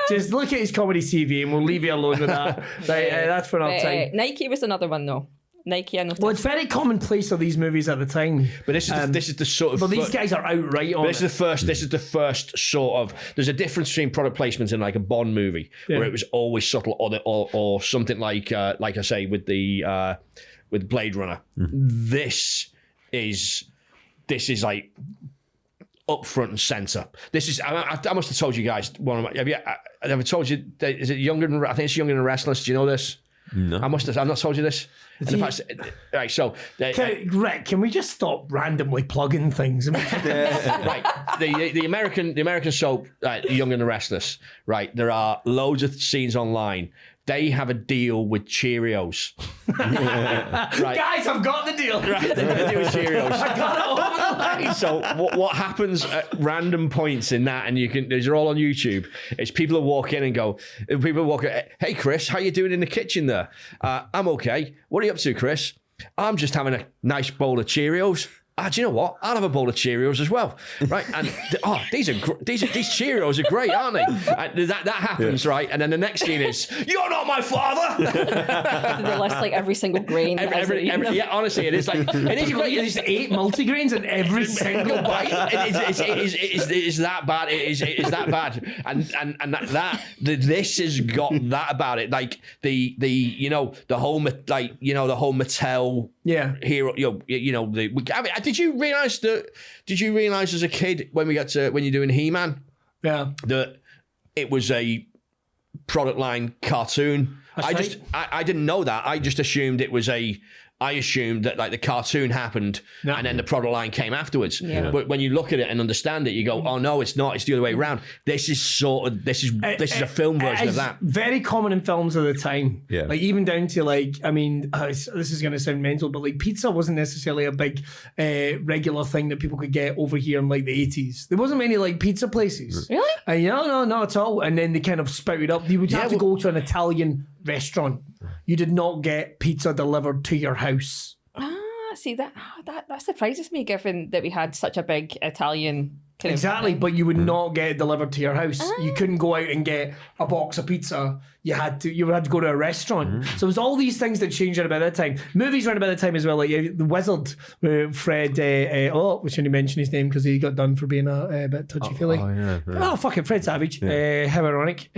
Just look at his comedy CV, and we'll leave you alone with that. That's for another time. Nike was another one though. Nike, I noticed. Well, it's very commonplace of these movies at the time. But this is the sort of. But these guys are outright on. This is the first sort of. There's a difference between product placements in like a Bond movie where it was always subtle, or something like I say with Blade Runner. This is like up front and center. This is. I must have told you guys. I never told you. Is it Younger? I think it's Younger and Restless. Do you know this? No. I've not told you this. Right. So, Rick, can we just stop randomly plugging things? right. The American soap, Young and the Restless. Right. There are loads of scenes online. They have a deal with Cheerios. Right. Guys, I've got the deal. Right, they have a deal with Cheerios. I got it over the line. So what happens at random points in that, and these are all on YouTube, is people will walk in and go, hey Chris, how you doing in the kitchen there? I'm okay. What are you up to, Chris? I'm just having a nice bowl of Cheerios. Do you know what? I'll have a bowl of Cheerios as well, right? And these Cheerios are great, aren't they? And that happens, right? And then the next scene is, you're not my father. They list like every single grain. Yeah, honestly, it is like it is great. There's 8 multigrains in every single bite. It is that bad. It is that bad. And this has got that about it. Like the whole Mattel. Yeah. Hero, did you realize as a kid when you're doing He-Man? Yeah. That it was a product line cartoon. I didn't know that. I just assumed it was I assumed that like the cartoon happened and then the product line came afterwards. Yeah. But when you look at it and understand it, you go, oh no, it's not. It's the other way around. This is a film version of that. Very common in films of the time. Yeah. Like even down to this is going to sound mental, but like pizza wasn't necessarily a big regular thing that people could get over here in like the 80s. There wasn't many like pizza places. Really? No, not at all. And then they kind of spouted up. You would have to go to an Italian restaurant. You did not get pizza delivered to your house. See that surprises me, given that we had such a big Italian. Exactly, but you would not get it delivered to your house. You couldn't go out and get a box of pizza. You had to go to a restaurant. So it was all these things that changed about that time. Movies around about that time as well, like The Wizard, Fred. We shouldn't mention his name because he got done for being a bit touchy feely. Fucking Fred Savage. Yeah. How ironic.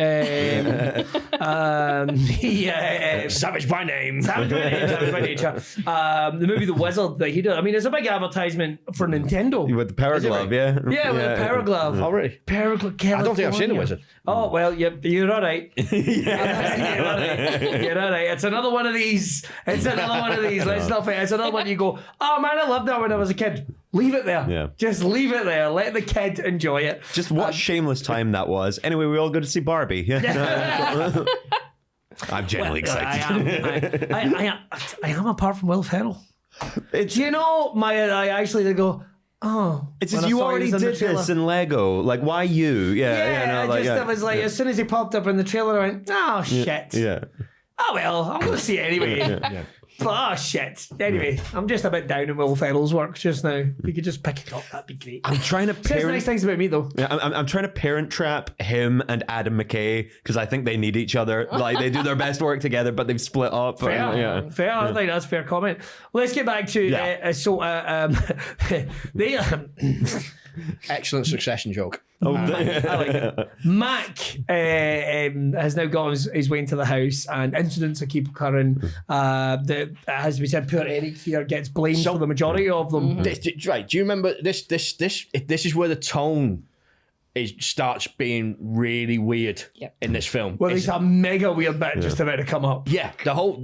Savage by name. Savage by nature. The movie The Wizard that he did. I mean, it's a big advertisement for Nintendo. With the Power Glove, yeah. Yeah, with the Power Glove. Oh, really? Power Glove. I don't think I've seen The Wizard. Oh, well, you're all right. You're all right. It's another one of these. Let's not fight. It's another one you go, oh man, I loved that when I was a kid. Leave it there. Yeah. Just leave it there. Let the kid enjoy it. Just what shameless time that was. Anyway, we all go to see Barbie. Yeah. I'm genuinely excited. I am apart from Will Ferrell. I actually did go, oh. It's just you already did this in Lego. Like, why you? I was like, as soon as he popped up in the trailer, I went, oh, shit. Yeah. Oh, well, I'm going to see it anyway. Oh, shit. Anyway, I'm just a bit down on Will Ferrell's work just now. If you could just pick it up, that'd be great. I'm trying to Says nice things about me, though. Yeah, I'm trying to parent trap him and Adam McKay because I think they need each other. Like they do their best work together, but they've split up. Fair. I think that's a fair comment. Let's get back to Excellent Succession joke. I like it. Mac has now got his way into the house, and incidents that keep occurring. As we said, poor Eric here gets blamed for the majority of them. Right? Do you remember this? This is where the tone starts being really weird in this film. Well, there's a mega weird bit just about to come up. Yeah, the whole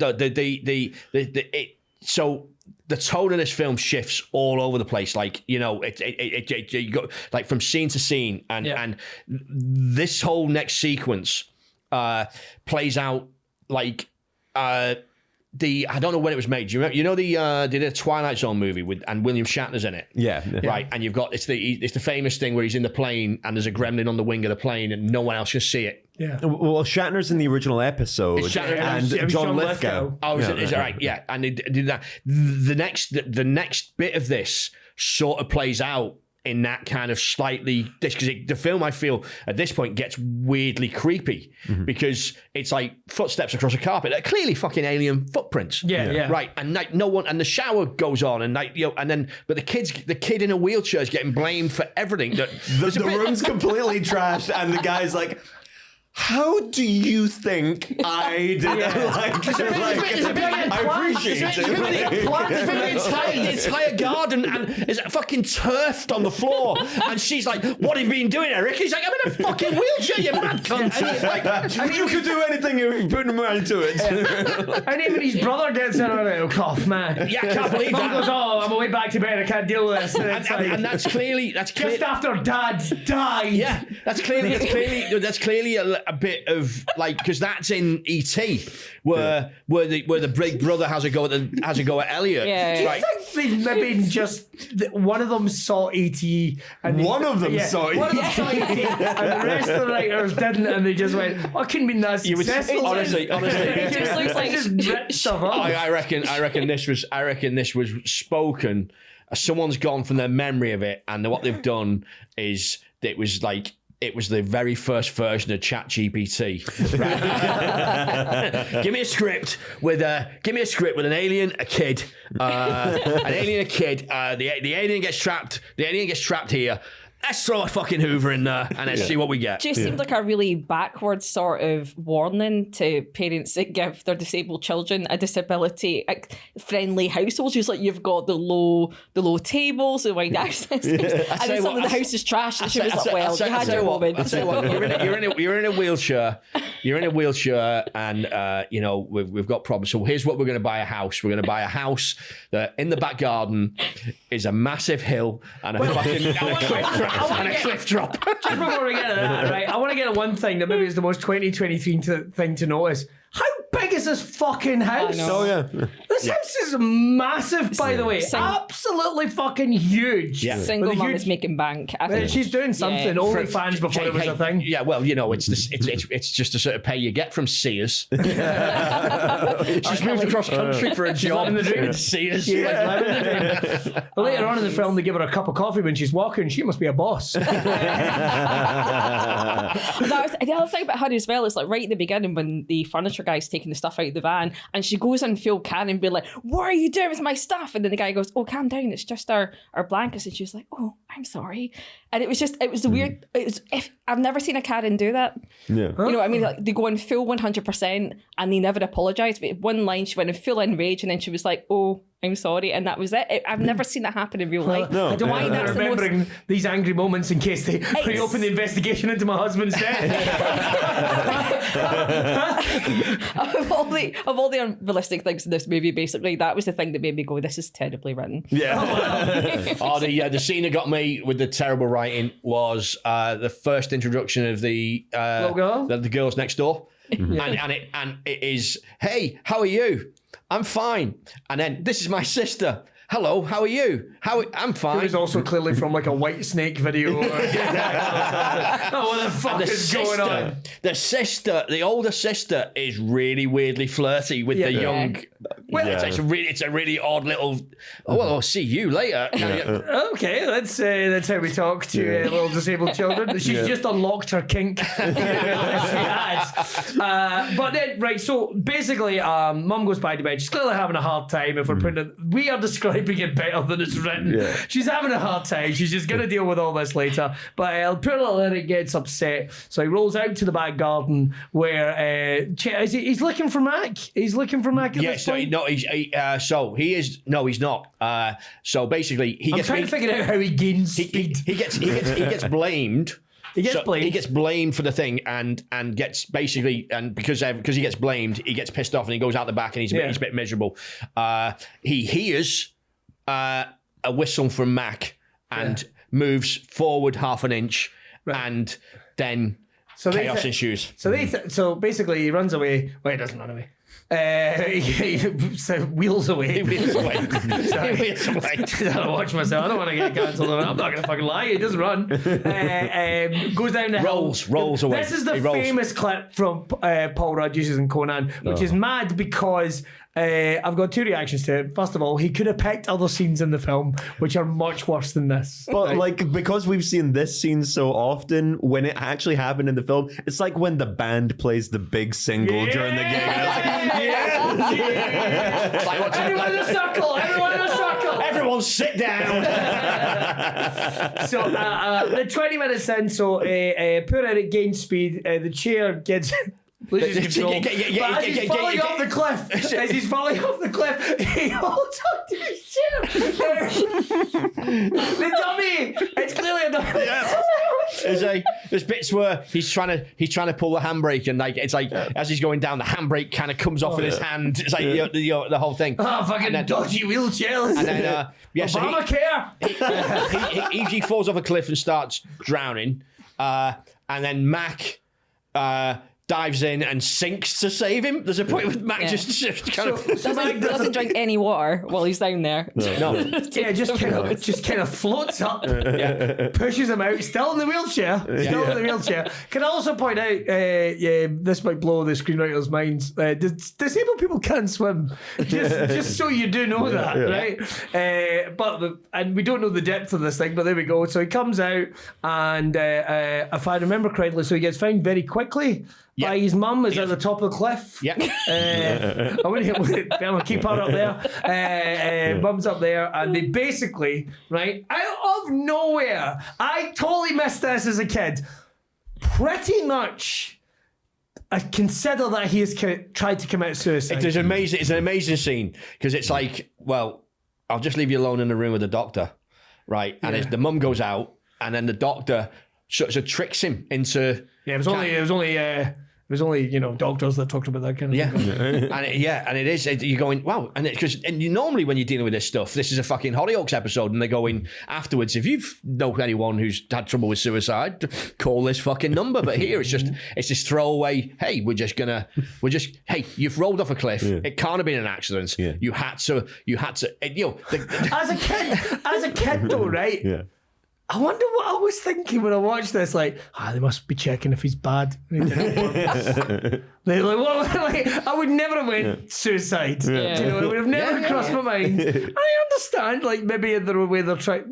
so the tone of this film shifts all over the place. Like, you know, you go like from scene to scene, and this whole next sequence plays out like I don't know when it was made. Do you remember? You know they did a Twilight Zone movie and William Shatner's in it. Yeah. Right, and you've got it's the famous thing where he's in the plane and there's a gremlin on the wing of the plane and no one else can see it. Yeah. Well, Shatner's in the original episode, and John Lithgow. Oh, is that right? Yeah, and they did that. The next bit of this sort of plays out in that kind of slightly, because the film, I feel at this point gets weirdly creepy because it's like footsteps across a carpet. They're clearly fucking alien footprints. Yeah. Right, and like no one, and the shower goes on, and like and then but the kid in a wheelchair is getting blamed for everything. The room's completely trashed, and the guy's like, how do you think I did it? I appreciate it. The entire garden and is fucking turfed on the floor. And she's like, what have you been doing, Eric? He's like, I'm in a fucking wheelchair, you mad cunt. You could do anything if you put him around to it. And even his brother gets in a little cough, man. Yeah, I can't believe that. Goes, I'm away back to bed, I can't deal with this. And that's clearly just after Dad's died. Yeah, that's clearly a bit of like, because that's in E.T. where the big brother has a go at Elliot. Yeah. Do you think they've maybe just one of them saw E.T. and one of them saw E.T. and the rest of the writers didn't, and they just went, "I couldn't be that successful." Honestly, it just looks like just ripped stuff up. I reckon this was spoken. Someone's gone from their memory of it, and what they've done is it was the very first version of ChatGPT. Right? Give me a script with an alien, a kid, The alien gets trapped. The alien gets trapped here. Let's throw a fucking Hoover in there and let's see what we get. Just seemed like a really backwards sort of warning to parents that give their disabled children a disability-friendly household. Just like you've got the low tables, the wide access, and then suddenly the house is trash. And she was like, "Well, you had your moment." I tell you what, you're in a wheelchair. You're in a wheelchair, and we've got problems. So here's what we're going to buy a house. We're going to buy a house that in the back garden is a massive hill and a cliff drop. Just before we get to that, right? I want to get at one thing that maybe is the most 2023 thing to notice. How big is this fucking house? Oh, yeah. This house is massive, by the way. Absolutely fucking huge. Yeah. Single mum is making bank. I think. She's doing something. Only fans before it was a thing. Yeah, well, it's just a sort of pay you get from Sears. She's moved across country for a job in Sears. Yeah. Later on in the film, they give her a cup of coffee when she's walking. She must be a boss. The other thing about her as well is like right at the beginning when the furniture guy's taking the stuff out of the van and she goes in full can and be like, "What are you doing with my stuff?" And then the guy goes, "Oh, calm down, it's just our blankets." And she was like, "Oh, I'm sorry." And it was weird. I've never seen a Karen do that. Yeah. You know what I mean? Like they go in full 100% and they never apologise. But one line she went in full enrage and then she was like, "Oh, I'm sorry," and that was it. I've never seen that happen in real life. No, I don't mind remembering these angry moments in case they reopen the investigation into my husband's death. of all the unrealistic things in this movie, basically, that was the thing that made me go, "This is terribly written." Yeah. The scene that got me with the terrible writing was the first introduction of the girls next door, and it is, "Hey, how are you? I'm fine." And then, "This is my sister. Hello, how are you? I'm fine." It was also clearly from like a White Snake video. What the fuck is going on? The older sister is really weirdly flirty with the young Well, it's a really odd little. Oh, well, I'll see you later. Okay, that's how we talk to little disabled children. She's just unlocked her kink. She has. But then, right, so basically, Mum goes back to bed. She's clearly having a hard time. If we're putting it, we are describing it better than it's written. Yeah. She's having a hard time. She's just going to deal with all this later. But poor little Eric gets upset, so he rolls out to the back garden where he's looking for Mac. He's looking for Mac. At this point. He's not. So basically, I'm trying to figure out how he gains speed. He gets blamed. He gets blamed for the thing, and gets basically, and because he gets blamed, he gets pissed off and he goes out the back and he's a bit miserable. He hears a whistle from Mac and moves forward half an inch, and then chaos ensues. So basically, he runs away. Well, he doesn't run away. He wheels away. He wheels away. Sorry. He wheels away. I don't watch myself. I don't want to get cancelled. I'm not going to fucking lie. He doesn't run. Goes down the hill. Rolls away. This is the famous clip from Paul Rudd uses in Conan, which is mad because I've got two reactions to it. First of all, he could have picked other scenes in the film which are much worse than this. But because we've seen this scene so often, when it actually happened in the film, it's like when the band plays the big single during the gig. Everyone in a circle! Everyone in a circle! Everyone sit down! So the 20 minutes in, so poor Eric gains speed. The chair gets... loses control. But as he's falling off the cliff, he holds on to his chair. The dummy! It's clearly a dummy. There's bits where he's trying to pull the handbrake, and it's like as he's going down, the handbrake kind of comes off in his hand. It's like the whole thing. Oh, fucking dodgy wheelchairs. And then Obamacare. He falls off a cliff and starts drowning, and then Mac dives in and sinks to save him. There's a point with Mac just kind of doesn't drink any water while he's down there. No. Yeah, just kind of floats up, pushes him out, still in the wheelchair. Can I also point out, this might blow the screenwriter's minds. Disabled people can't swim. Just so you do know that, right? And we don't know the depth of this thing, but there we go. So he comes out, and if I remember correctly, so he gets found very quickly. By his mum is at the top of the cliff. Yeah. I wouldn't keep her up there. Mum's up there, and they basically, right, out of nowhere, I totally missed this as a kid. Pretty much, I consider that he has tried to commit suicide. It's an amazing scene because it's like, well, I'll just leave you alone in the room with the doctor, right? And the mum goes out, and then the doctor sort of tricks him into. Yeah, it was only doctors that talked about that kind of thing. and it is. You're going, wow, and normally when you're dealing with this stuff, this is a fucking Hollyoaks episode, and they're going afterwards. If you've know anyone who's had trouble with suicide, call this fucking number. But here it's this throwaway. Hey, hey, you've rolled off a cliff. Yeah. It can't have been an accident. Yeah. You had to. As a kid, though, right? Yeah. I wonder what I was thinking when I watched this. Like, they must be checking if he's bad. They're like, what? I would never have went suicide. Yeah. It would have never crossed my mind. I understand, maybe in the way they're trying.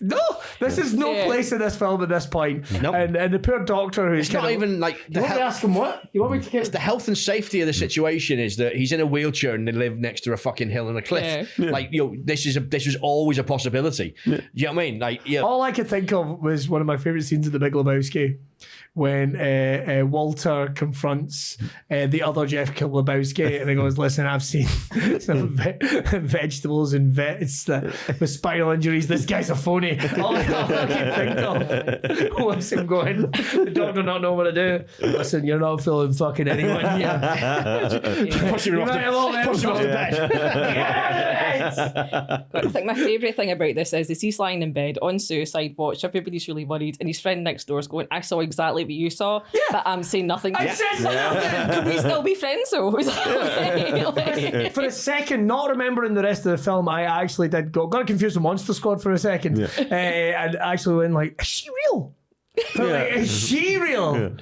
No, this is no place in this film at this point. Nope. And the poor doctor who's not even like. You want me to ask him what? You want me to get? It's the health and safety of the situation is that he's in a wheelchair and they live next to a fucking hill and a cliff. Yeah. This is always a possibility. Yeah. You know what I mean? All I could think of was one of my favorite scenes of The Big Lebowski, when Walter confronts the other Jeff Lebowski, and he goes, "Listen, I've seen some vegetables and vets with spinal injuries. This guy's a phony." All I can think of was him going, the doctor not knowing what to do. Listen, you're not fooling fucking anyone here. Push him off the bed. Yes! I think my favourite thing about this is he's lying in bed on suicide watch. Everybody's really worried, and his friend next door is going, "I saw exactly what you saw, but I'm saying nothing." I said nothing. Can we still be friends though? For a second, not remembering the rest of the film, I actually got confused with Monster Squad for a second, and actually went like, "Is she real? But like, is she real?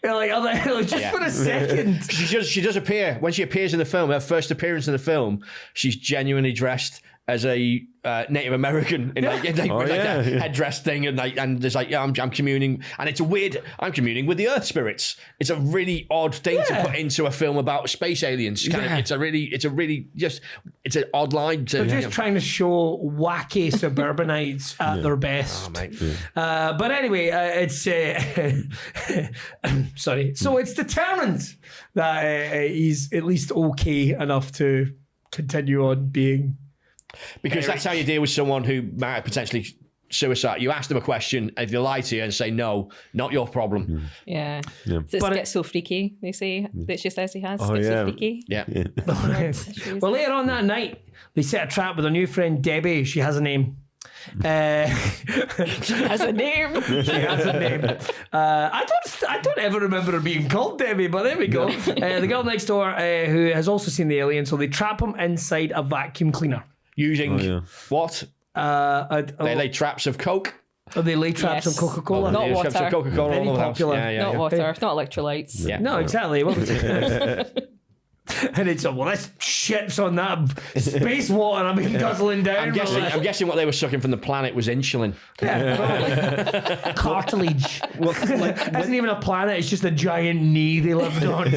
Like, just for a second. She does appear. When she appears in the film, her first appearance in the film, she's genuinely dressed as a Native American in with a headdress thing, and there's like, I'm communing, and it's a weird. I'm communing with the Earth spirits. It's a really odd thing to put into a film about space aliens. It's an odd line. They're just trying to show wacky suburbanites at their best. Oh, mate. But anyway, it's sorry. So it's determined that he's at least okay enough to continue on being. Because that's how you deal with someone who might potentially suicide. You ask them a question, if they lie to you and say no, not your problem. Yeah. So it's schizophrenic, they say. That's just as he has. Schizophrenic. Yeah. Well, later on that night, they set a trap with their new friend Debbie. She has a name. She has a name. She has a name. I don't ever remember her being called Debbie, but there we go. The girl next door who has also seen the alien, so they trap him inside a vacuum cleaner. Using what? They lay traps of Coke. Oh, they lay traps of Coca-Cola. Not water. Traps of Coca-Cola Very all over the house. popular. Not water. Not electrolytes. Yeah. No, exactly. What was it? And it's this shit's on that space water I've been guzzling down. I'm guessing what they were sucking from the planet was insulin. Yeah, cartilage. Isn't even a planet, it's just a giant knee they lived on.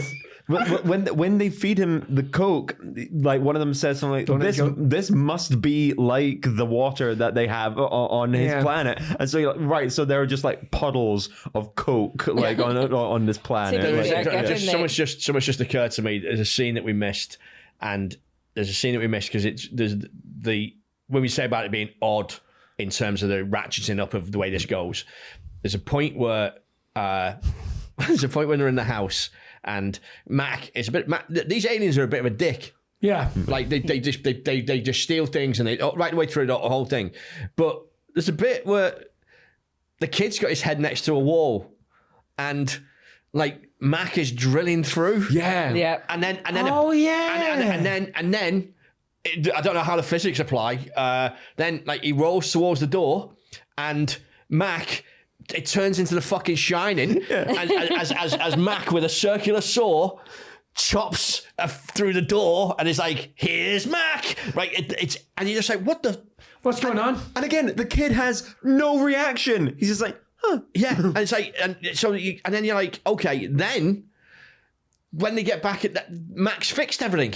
When they feed him the Coke, like one of them says something like, this must be like the water that they have on his planet. And so you're like, right, so there are just like puddles of Coke like on this planet. Someone's just occurred to me. There's a scene that we missed, because when we say about it being odd in terms of the ratcheting up of the way this goes, there's a point where they're in the house. And Mac is these aliens are a bit of a dick. Yeah. Like they just steal things and they right the way through the whole thing. But there's a bit where the kid's got his head next to a wall and like Mac is drilling through. Yeah. Yeah. And then I don't know how the physics apply. Then like he rolls towards the door and Mac, it turns into the fucking Shining, and as Mac with a circular saw chops through the door, and it's like, "Here's Mac!" Right? And you're just like, what's going on? And again, the kid has no reaction. He's just like, huh. Yeah, and it's like, and then you're like, okay, then when they get back at that, Mac's fixed everything.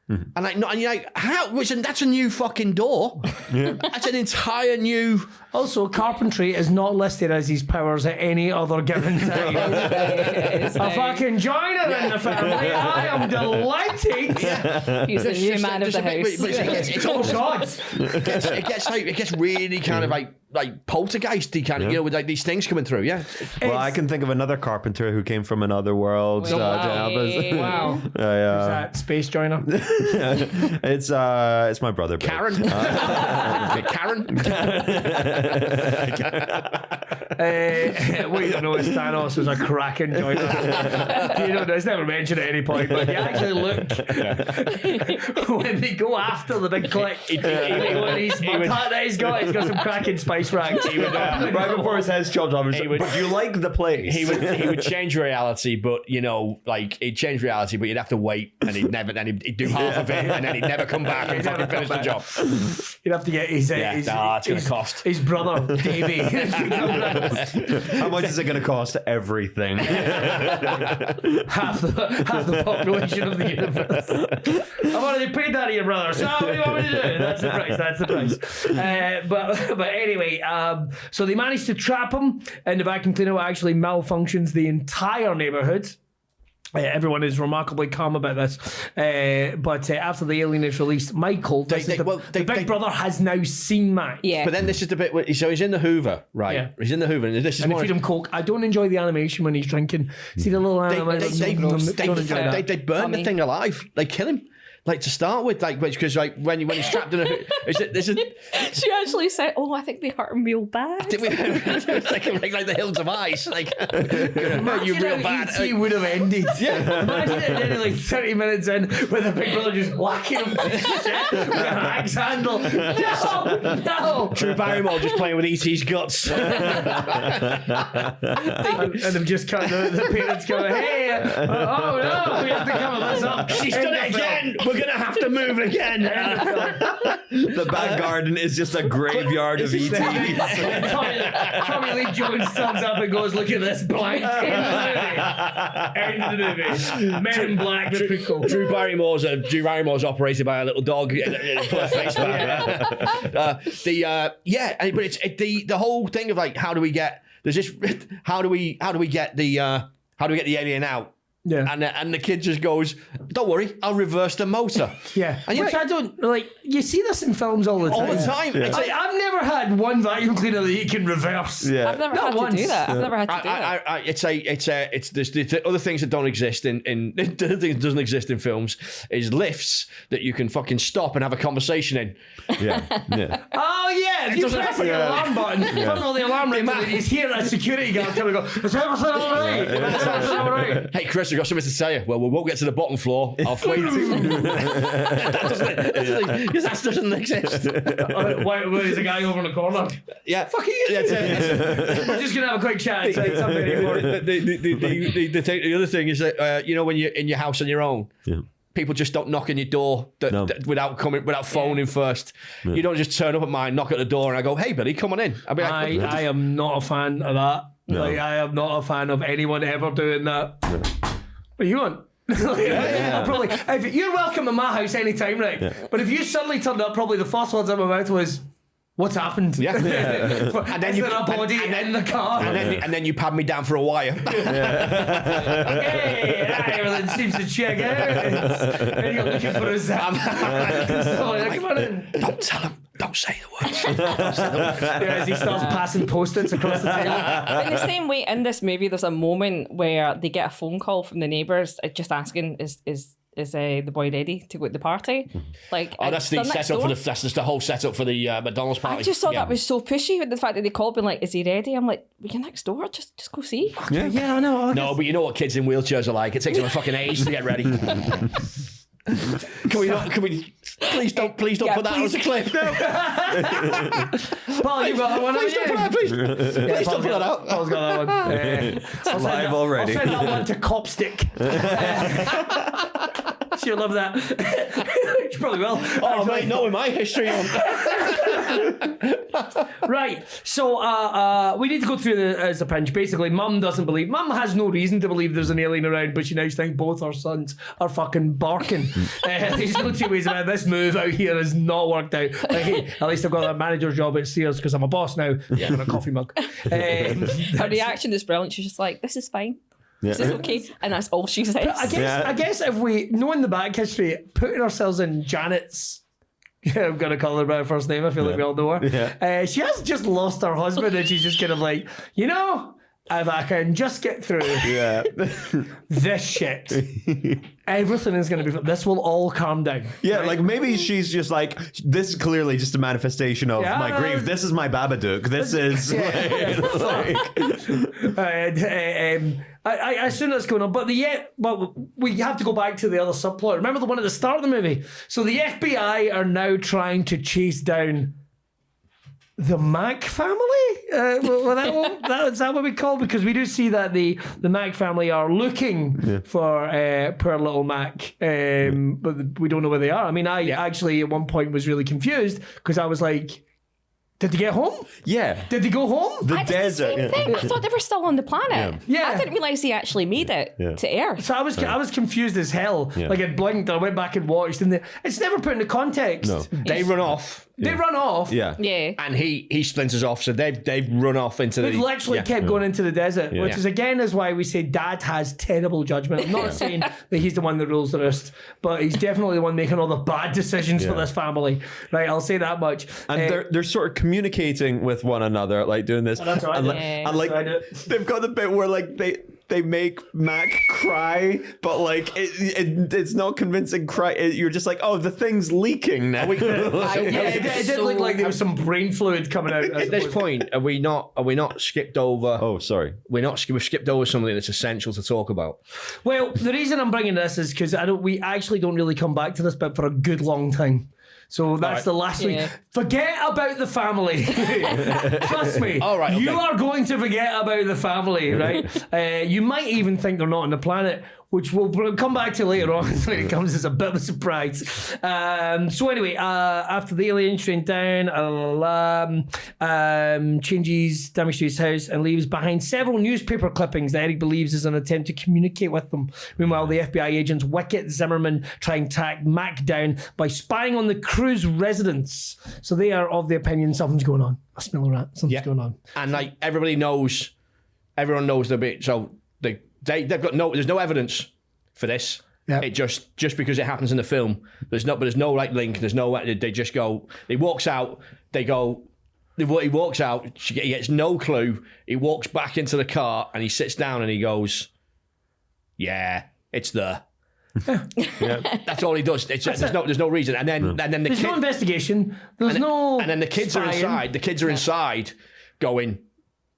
And you're like, how? That's a new fucking door. That's an entire new. Also, carpentry is not listed as his powers at any other given time. A fucking joiner in the family. I am delighted. He's the new man of the house. It's almost it gets really kind of like poltergeisty kind of, with like these things coming through. Yeah. Well, I can think of another carpenter who came from another world. Wow. Who's that space joiner? It's my brother Karen. Karen. What you don't know is Thanos was a Kraken joiner. You don't know, it's never mentioned at any point, but you actually look when they go after the big click. He's got some Kraken spice rags. He would, right before his head's chopped off, but you like the place. He would change reality, but he'd change reality, but you'd have to wait, and he'd do half of it, and then he'd never come back and fucking finish the job. You'd have to get his it's going to cost. His brother, Davey. How much is it going to cost? Everything. half the population of the universe. I've already paid that to your brother. So what do you want me to do? That's the price. But anyway, so they managed to trap him, and the vacuum cleaner actually malfunctions the entire neighborhood. Everyone is remarkably calm about this. But after the alien is released, Michael, the big brother, has now seen Mac. Yeah. But then this is the bit where, so he's in the Hoover, right? Yeah. He's in the Hoover, and this is and they feed him Coke. I don't enjoy the animation when he's drinking. See the little animation? They burn the thing alive. They kill him. like to start with, like because like when he's trapped in a, She actually said, "Oh, I think they hurt him real bad." it's like the hills of ice, like you real bad. E.T. would have ended. Yeah, imagine it ended like 30 minutes in with a big brother just whacking him to shit with an axe handle. No. Drew Barrymore just playing with E.T.'s guts. And they've just cut the parents going, "Hey, oh no, we have to cover this up." She's done it again. We're gonna have to move again. The back garden is just a graveyard of ET. Tommy Lee Jones turns up and goes, "Look at this blank." End of the movie. Men in Black, the prequel. Drew Barrymore's operated by a little dog. Put a face back. But it's the whole thing of like, how do we get the alien out? Yeah. And the kid just goes, "Don't worry, I'll reverse the motor." Yeah. And Which I don't like. You see this in films all the time. all the time. It's like, I've never had one vacuum cleaner that you can reverse. Yeah. I've never Not had once. to do that. I've never had to do that. it's there's other things that don't exist in the other thing that doesn't exist in films is lifts that you can fucking stop and have a conversation in. Yeah. Oh yeah, if you press the alarm button, first of all the alarm rings and you hear that security guard coming and go, "Is everything all right? Is everything all right?" Hey Chris, I've got something to tell you. Well, we won't get to the bottom floor. I'll wait. That doesn't exist. Where is a guy over in the corner? Yeah. Fuck you. We're just gonna have a quick chat. And say something important. The other thing is that when you're in your house on your own, people just don't knock on your door without phoning first. You don't just turn up at mine, knock at the door, and I go, "Hey, buddy, come on in." I'll be like, I am not a fan of that. Like, I am not a fan of anyone ever doing that. What do you want? I'll probably, if you're welcome in my house anytime, right? Yeah. But if you suddenly turned up, probably the first words out of my mouth was, "What's happened?" Yeah. And then there a body in the car? And then you pad me down for a wire. Okay, everything seems to check out. And you're looking for a zap. Come on in. Don't tell him. Don't say the words. As he starts passing post-its across the table. In the same way, in this movie, there's a moment where they get a phone call from the neighbours just asking, "Is the boy ready to go to the party?" Like, that's the setup for that's just the whole setup for the McDonald's party. I just thought that was so pushy with the fact that they called, being like, "Is he ready?" I'm like, "Well, you're next door. Just go see." Yeah, I know. No, but you know what kids in wheelchairs are like. It takes them a fucking age to get ready. Can we please don't put that out as a clip. Paul, you got one. Please don't put that. Please don't put that out. Paul's got that one. Live already. I'll send that one to Copstick. She'll love that. She probably will. Oh, mate, not with my history on. Right, so we need to go through as a pinch. Basically, Mum has no reason to believe there's an alien around, but she now thinks both her sons are fucking barking. There's no two ways about it. This move out here has not worked out. Like, hey, at least I've got that manager's job at Sears because I'm a boss now. Yeah, in a coffee mug. Her reaction is brilliant. She's just like, "This is fine. This is okay," and that's all she says. I guess if we, knowing the back history, putting ourselves in Janet's, I'm going to call her by her first name, I feel like we all know her. Yeah. She has just lost her husband and she's just kind of like, if I can just get through this shit, everything is going to be, this will all calm down. Yeah, right? Like maybe she's just like, this is clearly just a manifestation of my grief. This is my Babadook. This is I assume that's going on, but we have to go back to the other subplot. Remember the one at the start of the movie? So the FBI are now trying to chase down the Mac family? Is that what we call? Because we do see that the Mac family are looking for poor little Mac, but we don't know where they are. I mean, I actually at one point was really confused because I was like, did they get home? Yeah. Did they go home? The desert. Same thing. I thought they were still on the planet. Yeah. I didn't realise they actually made it to Earth. So I was confused as hell. Like I blinked, I went back and watched, and it's never put into context. No. They run off. They run off. Yeah. And he splinters off, so they've run off into They've literally kept going into the desert, which is again is why we say Dad has terrible judgment. I'm not saying that he's the one that rules the roost, but he's definitely the one making all the bad decisions for this family. Right, I'll say that much. And they're sort of communicating with one another, like doing this. That's right. And like they've got the bit where like they they make Mac cry, but like it's not convincing cry. You're just like, oh, the thing's leaking now. It did look like there was some brain fluid coming out. At this point, are we not skipped over? Oh, sorry. We've skipped over something that's essential to talk about. Well, the reason I'm bringing this is because we actually don't really come back to this bit for a good long time. So that's the last week. Forget about the family. Trust me. All right, okay. You are going to forget about the family, right? You might even think they're not on the planet, which we'll come back to later on when it comes as a bit of a surprise. So anyway, after the alien train down, changes damage to his house and leaves behind several newspaper clippings that Eric believes is an attempt to communicate with them. Meanwhile, the FBI agents Wicket Zimmerman try and track Mac down by spying on the crew's residents. So they are of the opinion something's going on. I smell a rat. Something's going on. And like everyone knows the bit. So they've got there's no evidence for this. It just because it happens in the film, there's no like link. There's no. They just go. He walks out. They go. He walks out. He gets no clue. He walks back into the car and he sits down and he goes, "Yeah, it's there." That's all he does. There's no reason. And then there's no investigation. And then the kids spying. are inside. The kids are inside, going.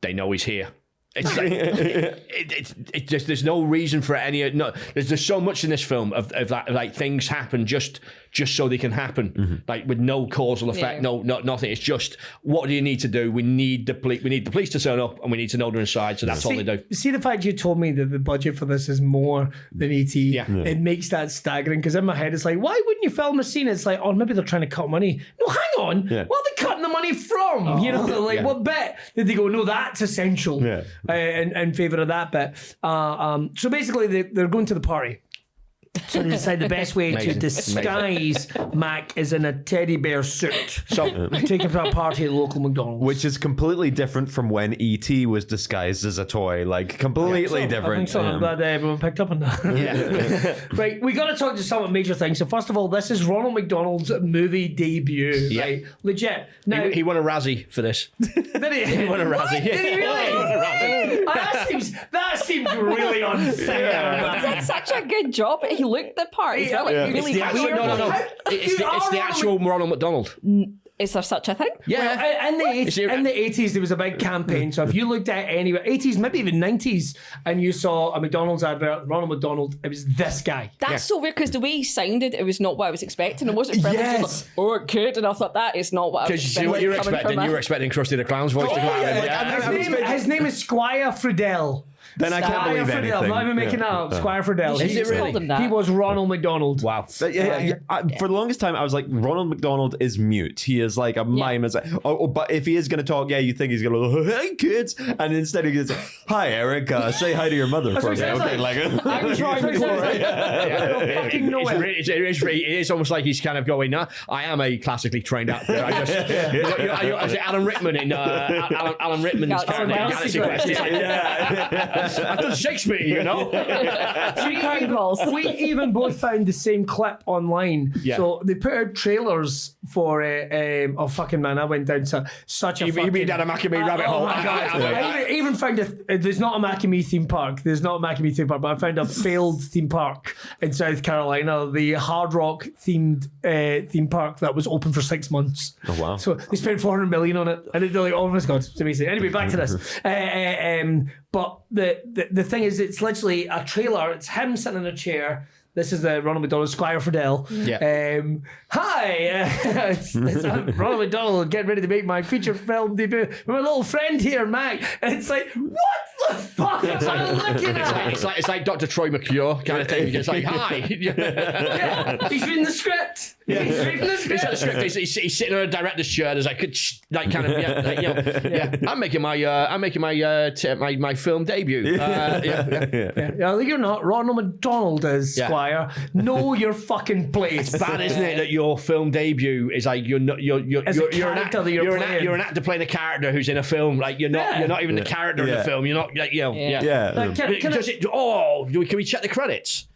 They know he's here. It's like, it just there's no reason for any. No, there's so much in this film of that, like things happen just so they can happen, like with no causal effect, nothing. It's just, what do you need to do? We need the police to turn up, and we need to know they're inside. So that's all they do. See, the fact you told me that the budget for this is more than E.T. It makes that staggering, because in my head it's like, why wouldn't you film a scene? It's like, oh, maybe they're trying to cut money. No, hang on. Where are they cutting the money from? What bit did they go? No, that's essential. In favour of that bit. So basically, they're going to the party. So they decide the best way to disguise Mac is in a teddy bear suit. So take him to a party at the local McDonald's. Which is completely different from when E.T. was disguised as a toy. Like, completely different. I think so. I'm glad everyone picked up on that. Right, we got to talk to some major things. So first of all, this is Ronald McDonald's movie debut. Right? Legit. Now, he won a Razzie for this. Did he? He won a Razzie. Did he really? He won a Razzie. That seems really unfair. He did such a good job. He looked the part. He's really No. It's the actual Ronald McDonald. Is there such a thing? Yeah. Well, in the 80s, there was a big campaign. So if you looked at anywhere, 80s, maybe even 90s, and you saw a McDonald's advert, Ronald McDonald, it was this guy. That's so weird, because the way he sounded, it was not what I was expecting. It wasn't friendly. It was like, oh, it could. And I thought, that is not what I was expecting. Because you see what you were expecting? You were expecting Krusty the Clown's voice to come out. His name is Squire Friedel. Then I can't believe anything. I'm not even making that up. Squire Friedel. Is it really? He was Ronald McDonald. Wow. For the longest time, I was like, Ronald McDonald is mute. He is like a mime. It's like, but if he is going to talk, you think he's going to go, hey, kids. And instead he goes, hi, Eric. Say hi to your mother for me. Okay, like, I'm trying to It is almost like he's kind of going, I am a classically trained actor. Is it Alan Rickman in Alan Rickman's character in Galaxy Quest? It's like, I've done Shakespeare, you know. We even both found the same clip online. So they put out trailers for I went down to such a you mean down a Macamee rabbit hole. Oh my God. I even found there's not a Macamee theme park. There's not a Macamee theme park, but I found a failed theme park in South Carolina, the Hard Rock themed theme park that was open for 6 months. Oh wow. So they spent $400 million on it, and they're like, oh my God, it's amazing. Anyway, back to this. But the thing is, it's literally a trailer. It's him sitting in a chair. This is the Ronald McDonald, Squire Friedel. Hi, it's Ronald McDonald getting ready to make my feature film debut with my little friend here, Mac. And it's like, what the fuck am I looking at? It's like Dr. Troy McClure kind of thing. It's like, hi. He's reading the script. He's reading the script. He's sitting on a director's chair. There's I'm making my film debut. You're not. Ronald McDonald is Squire. Know your fucking place. It's bad, isn't it, that your film debut is like you're an actor playing a character who's in a film. Like you're not even the character in the film. You're not like Can we can we check the credits?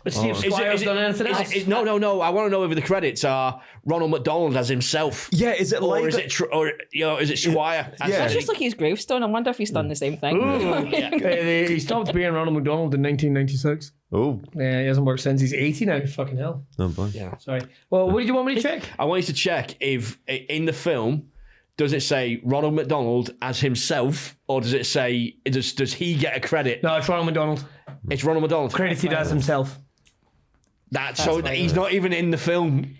Let's see if Squire's done anything else. No. I want to know whether the credits are Ronald McDonald as himself. Yeah, is it or is it Squire? Yeah. It's just like his gravestone. I wonder if he's done the same thing. He stopped being Ronald McDonald in 1996. Oh. Yeah, he hasn't worked since. He's 80 now. Fucking hell. Oh, boy. Yeah. Sorry. Well, what did you want me to check? I want you to check if in the film, does it say Ronald McDonald as himself, or does it say, does he get a credit? No, it's Ronald McDonald. It's Ronald McDonald. Credited as himself. He's not even in the film.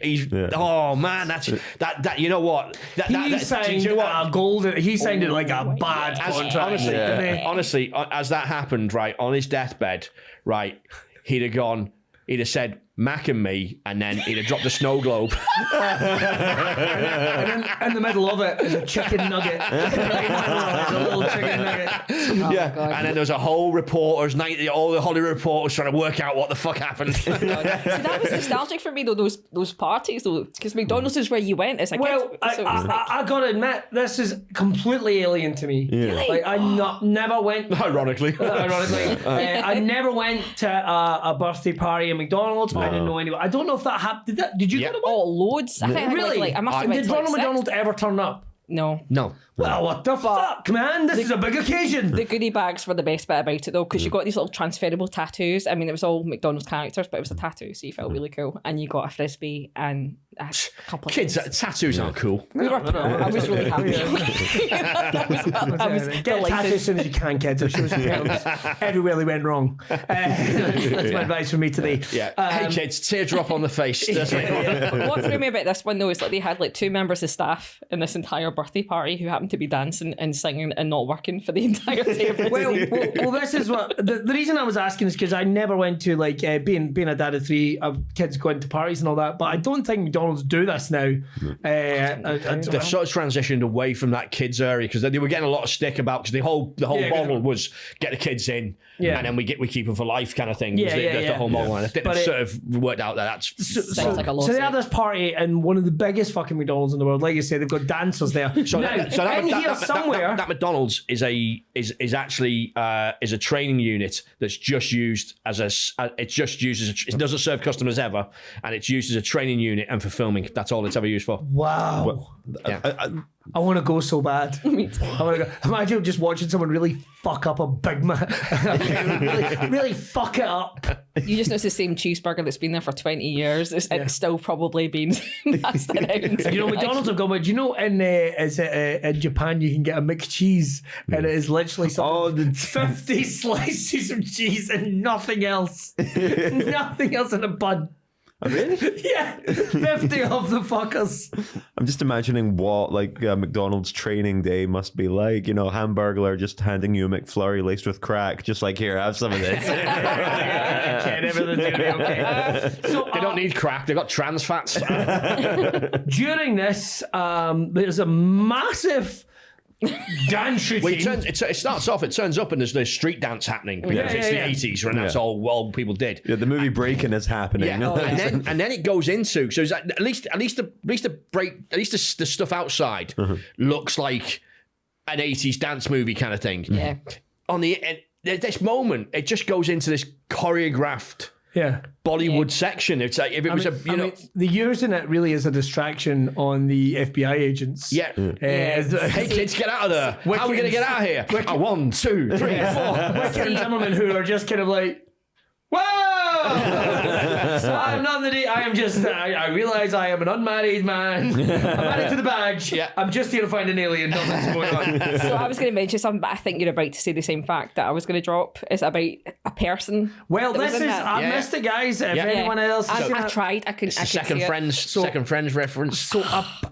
Oh man, that. You know what? He signed He signed it like a bad contract. Honestly, as that happened, right on his deathbed, right, he'd have said Mac and me, and then he'd have dropped a snow globe. And in the middle of it is a chicken nugget. There's a little chicken nugget. And then there's a whole reporters night. All the Hollywood reporters trying to work out what the fuck happened. See, that was nostalgic for me though. Those parties though, because McDonald's is where you went as a kid. Well, I gotta admit, this is completely alien to me. Yeah. Like I never went. Ironically, I never went to a birthday party at McDonald's. I didn't know anyone. I don't know if that happened. Did you go to one? Oh, loads. I think Really? I must have went Did to Ronald like McDonald ever turn up? No. Well, what the fuck, man? This is a big occasion. The goodie bags were the best bit about it though, because you got these little transferable tattoos. I mean, it was all McDonald's characters, but it was a tattoo, so you felt really cool. And you got a frisbee and a couple of kids, things. Tattoos aren't cool. I was really happy. I was Get a tattoo as soon as you can, kids. It shows your parents everywhere they went wrong. That's my advice for me today. Yeah. Hey kids, teardrop on the face. What threw me about this one though is like they had like 2 members of staff in this entire birthday party who happened to be dancing and singing and not working for the entire day. well, this is what the reason I was asking is because I never went to like being a dad of 3 kids going to parties and all that, but I don't think McDonald's do this now. They've sort of transitioned away from that kids area because they were getting a lot of stick about because the whole model was get the kids in and then we keep them for life kind of thing. The whole model line. It sort of worked out that that's sounds like a so they had this party in one of the biggest fucking McDonald's in the world. Like you say, they've got dancers there. That McDonald's is actually a training unit that's just used as it doesn't serve customers ever, and it's used as a training unit and for filming. That's all it's ever used for. Wow. I want to go so bad. Me too. I want to go. Imagine just watching someone really fuck up a Big Mac. really fuck it up. You just know it's the same cheeseburger that's been there for 20 years. It's still probably been passed around. You know, McDonald's have gone, but do you know in Japan you can get a McCheese and it is literally 50 slices of cheese and nothing else. Nothing else in a bun. Oh, really? Yeah, 50 of the fuckers. I'm just imagining what like McDonald's training day must be like. You know, Hamburglar just handing you a McFlurry laced with crack, just like here, have some of this. They don't need crack; they got trans fats. During this, there's a massive dance routine. It starts off. It turns up and there's street dance happening because it's the 80s, and that's all people did. Yeah, the movie Breaking is happening. Yeah, and then it goes into so at least the stuff outside looks like an 80s dance movie kind of thing. Yeah. On this moment, it just goes into this choreographed. Yeah, Bollywood section. It's like if it was the using it really is a distraction on the FBI agents. Yeah. Hey kids, get out of there! How are we going to get out of here? 1, 2, 3, 4. Wicked and Zimmerman who are just kind of like, whoa! So I'm not the. I am just. I realize I am an unmarried man. I'm married to the badge. Yeah. I'm just here to find an alien. Nothing's going on. So I was going to mention something, but I think you're about to say the same fact that I was going to drop. Is about a person. Well, this is. I missed it, guys. If anyone else, I tried. I couldn't. Second Friends reference. So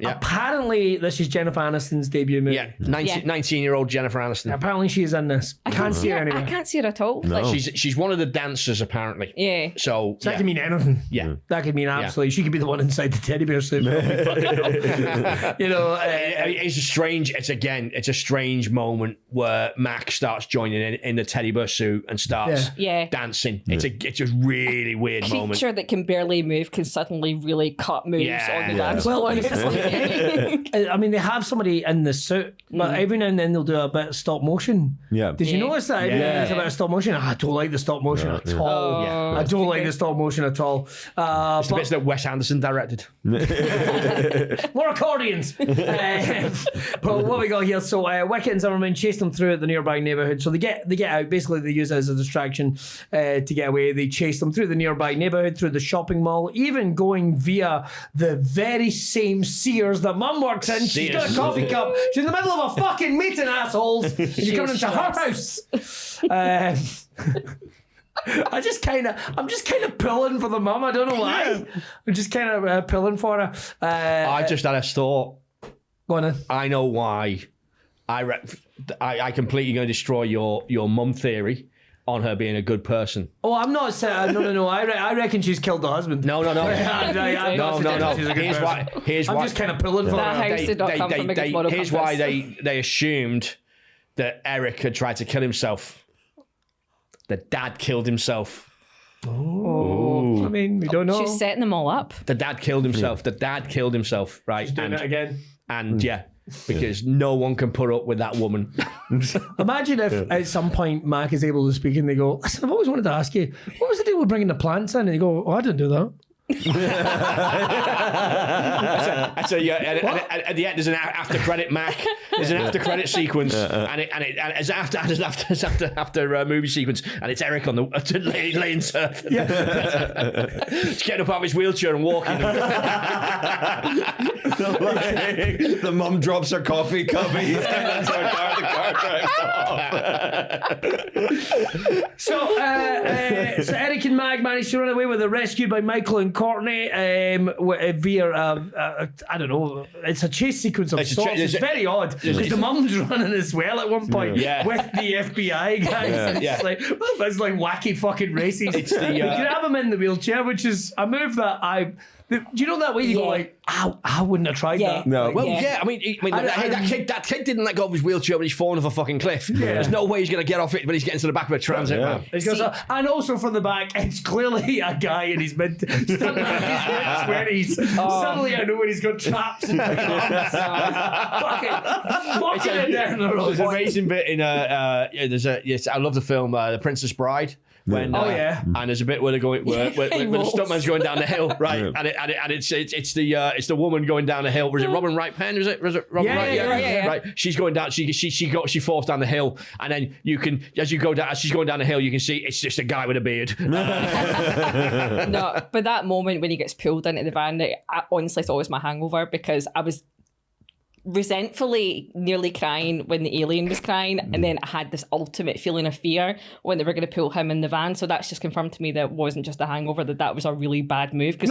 apparently, this is Jennifer Aniston's debut movie. Yeah, 19-year-old Jennifer Aniston. Apparently, she is in this. I can't see her anywhere. I can't see her at all. No. Like, she's one of the dancers apparently. Yeah. So that can mean anything. Yeah. That could mean absolutely. She could be the one inside the teddy bear suit. You know, it's a strange moment where Mac starts joining in the teddy bear suit and starts dancing. It's a really weird moment. Creature that can barely move can suddenly really cut moves on the dance floor. And it's just like, I mean, they have somebody in the suit, but every now and then they'll do a bit of stop motion. Yeah. Did you notice that? There's a bit of stop motion. I don't like the stop motion at all. I don't like the stop motion at all. It's the bits that Wes Anderson directed. More accordions. But what we got here, so Wicket and Zimmerman chase them through the nearby neighbourhood. So they get out. Basically, they use it as a distraction to get away. They chase them through the nearby neighbourhood, through the shopping mall, even going via the very same Sears that Mum works in. She's got a coffee cup. She's in the middle of a fucking meeting, assholes. And you're coming into her house. I'm just kind of pulling for the mum. I don't know why. I'm just kind of pulling for her. I just had a thought. Go on then. I know why. I completely going to destroy your mum theory on her being a good person. Oh, I'm not saying. No. I reckon she's killed the husband. No. No. Here's why. I'm just kind of pulling for that her. house did not come from a good moral Here's compass. why they assumed that Eric had tried to kill himself. The dad killed himself. Oh, I mean, we don't know. She's setting them all up. The dad killed himself. The dad killed himself. Right. She's doing it again. And because no one can put up with that woman. Imagine if at some point Mac is able to speak and they go, listen, I've always wanted to ask you, what was the deal with bringing the plants in? And you go, oh, I didn't do that. At the end, there's an after credit Mac. There's an after credit sequence, and it's after movie sequence, and it's Eric on the laying surf, just getting up out of his wheelchair and walking. The mum drops her coffee cup. And he's getting into a car. The car drives off. So Eric and Mag managed to run away with. They're rescued by Michael and Courtney via I don't know. It's a chase sequence of sorts. It's very odd because the mum's running as well at one point with the FBI guys. It's like wacky fucking races. You grab him in the wheelchair, which is a move that do you know that way you go like, I wouldn't have tried that. No. Well, I mean, that kid didn't let go of his wheelchair when he's fallen off a fucking cliff. There's no way he's going to get off it, but he's getting to the back of a transit van. And also from the back, it's clearly a guy in his mid-20s. Suddenly I know when he's got traps and fucking it down the road. There's an amazing bit in I love the film The Princess Bride. And there's a bit where they're going, where the stuntman's going down the hill, right? And it's the woman going down the hill. Was it Robin Wright Penn? Is it Robin Wright? Yeah. Right. She's going down. She falls down the hill, and then you can, as she's going down the hill, you can see it's just a guy with a beard. No, but that moment when he gets pulled into the van, I honestly thought it was my hangover because I was resentfully nearly crying when the alien was crying, and then I had this ultimate feeling of fear when they were going to pull him in the van. So that's just confirmed to me that it wasn't just a hangover, that was a really bad move, because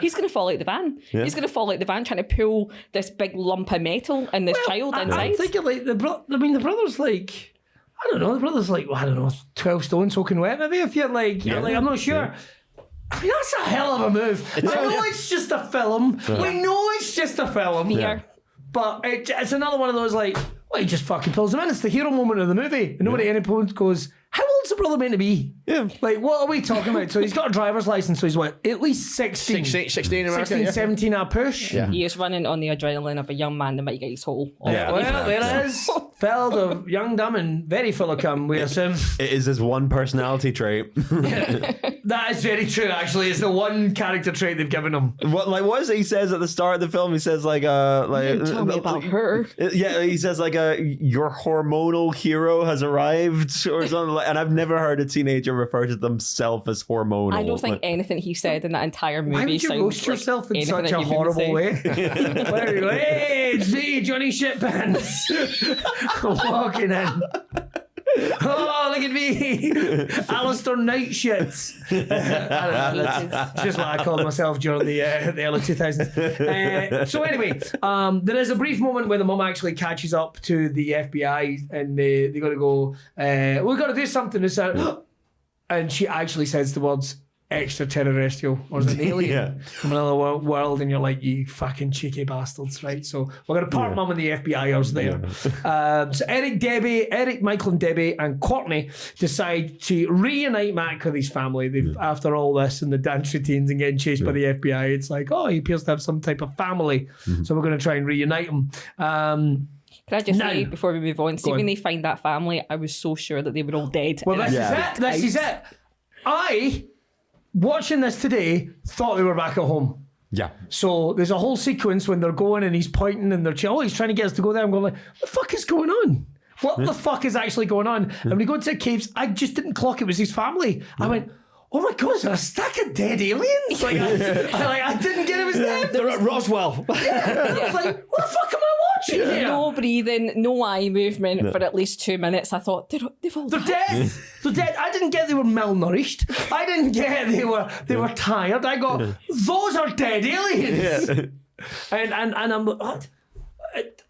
he's going to fall out the van. He's going to fall out the van trying to pull this big lump of metal and this child inside. I'm thinking like the brother's like, I don't know, the brother's like, 12 stone soaking wet maybe, if you're like I'm not sure. I mean, that's a hell of a move. I know it's just a film. We know it's just a film. Fear. But it's another one of those like, well, he just fucking pulls him in. It's the hero moment of the movie. And nobody at any point goes, how old's the brother meant to be? Yeah. Like, what are we talking about? So he's got a driver's license, so he's what, at least 16? 16, 17 at a push? Yeah. He is running on the adrenaline of a young man that might get his whole... Well, there it is. Filled of young, dumb, and very full of cum, we assume. It is his one personality trait. That is very true, actually. It's the one character trait they've given him. What is it he says at the start of the film? He says tell me about her. Yeah, he says your hormonal hero has arrived or something. And I've never heard a teenager refer to themselves as hormonal. I don't think anything he said in that entire movie. Why would you roast yourself in such a horrible way? Where you go, hey, it's me, Johnny Shitpants. Walking in. Oh, look at me, Alistair Nightshits. I don't know, that's just what I called myself during the early 2000s. So anyway, there is a brief moment where the mum actually catches up to the FBI, and they got to go, we've got to do something. And she actually says the words, extraterrestrial or is it an alien Yeah. from another world, and you're like, you fucking cheeky bastards, right? So we're gonna park Mum and the FBI'ers there. So Eric, Michael, and Debbie, and Courtney decide to reunite Mac with his family. They've after all this and the dance routines and getting chased by the FBI, it's like, oh, he appears to have some type of family, so we're gonna try and reunite him. Can I just say before we move on, see when they find that family, I was so sure that they were all dead. Well, this is it. I, watching this today, thought they were back at home. Yeah. So there's a whole sequence when they're going and he's pointing and they're he's trying to get us to go there. I'm going like, what the fuck is going on? What the fuck is actually going on? And when we go into the caves, I just didn't clock it was his family. I went, oh my God, is there a stack of dead aliens? Like, I didn't get it was them. They're at Roswell. I was like, what the fuck am I watching here? No breathing, no eye movement for at least 2 minutes. I thought they're all They're dead. They're dead. I didn't get they were malnourished. I didn't get they were tired. I got those are dead aliens. Yeah. And I'm like, what?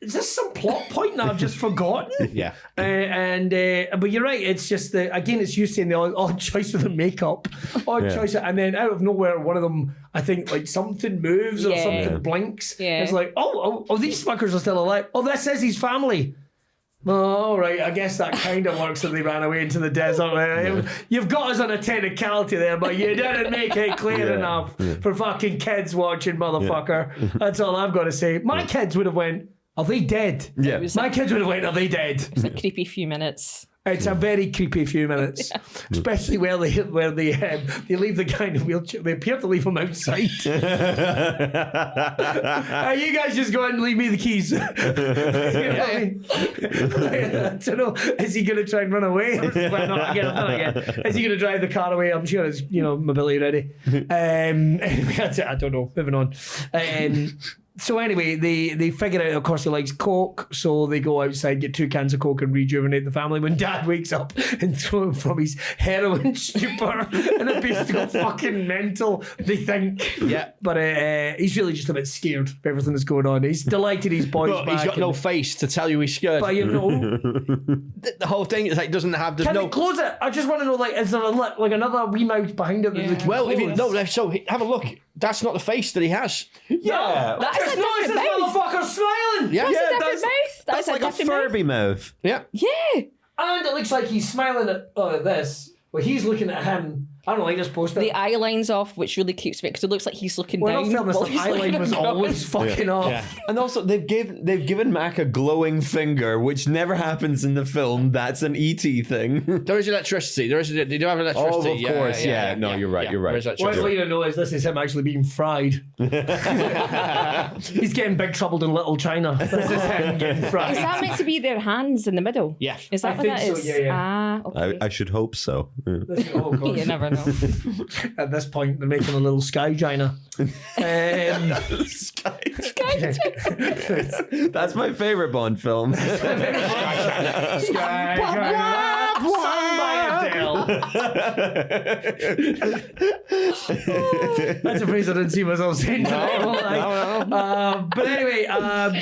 Is this some plot point that I've just forgotten? Yeah. But you're right. It's just again, it's you saying the odd choice of the makeup, choice, and then out of nowhere, one of them, I think, like something moves or something blinks. Yeah. It's like, oh, these fuckers are still alive. Oh, this is his family. Oh, all right, I guess that kind of works that they ran away into the desert. You've got us on a technicality there, but you didn't make it clear enough for fucking kids watching, motherfucker. That's all I've got to say. My kids would have went, are they dead? Yeah. My kids would have went, are they dead? It's a creepy few minutes. It's a very creepy few minutes, especially where they leave the guy in the wheelchair. They appear to leave him outside. You guys just go and leave me the keys. You know what I mean? I don't know. Is he going to try and run away? Again. Is he going to drive the car away? I'm sure it's mobility ready. Anyway, I don't know. Moving on. So anyway, they figure out, of course, he likes Coke, so they go outside, get 2 cans of Coke and rejuvenate the family. When Dad wakes up and throw him from his heroin stupor and appears to go fucking mental, they think. Yeah. But he's really just a bit scared of everything that's going on. He's delighted his boy's But back. he's got no face to tell you he's scared. But The whole thing is like doesn't have. Can they close it? I just want to know, like, is there another wee mouth behind it? That they can Well, if you close? so have a look. That's not the face that he has. Yeah. That's It's a not different this mouth. motherfucker smiling. Yeah. That's a different mouth. That's like a different mouth. Furby mouth. Yeah. Yeah. And it looks like he's smiling at this. Well, he's looking at him. I don't like this poster. The eye line's off, which really creeps me because it looks like he's looking Well, down. not fairness, while the he's eye looking line was across. always fucking off. Yeah. And also, they've given Mac a glowing finger, which never happens in the film. That's an ET thing. There is electricity. They do have electricity. Oh, of course, yeah. No, you're right, you're right. There is What electricity. you don't know is this is him actually being fried. He's getting big trouble in Little China. This is him getting fried. Is that meant to be their hands in the middle? Yeah. Is that I what think that so, is? yeah. Ah, okay. I should hope so. Oh, God. You never know. At this point, they're making a little sky China. That's my favorite Bond film. Sky China. Sung by Adele. That's a phrase I didn't see myself saying. But anyway,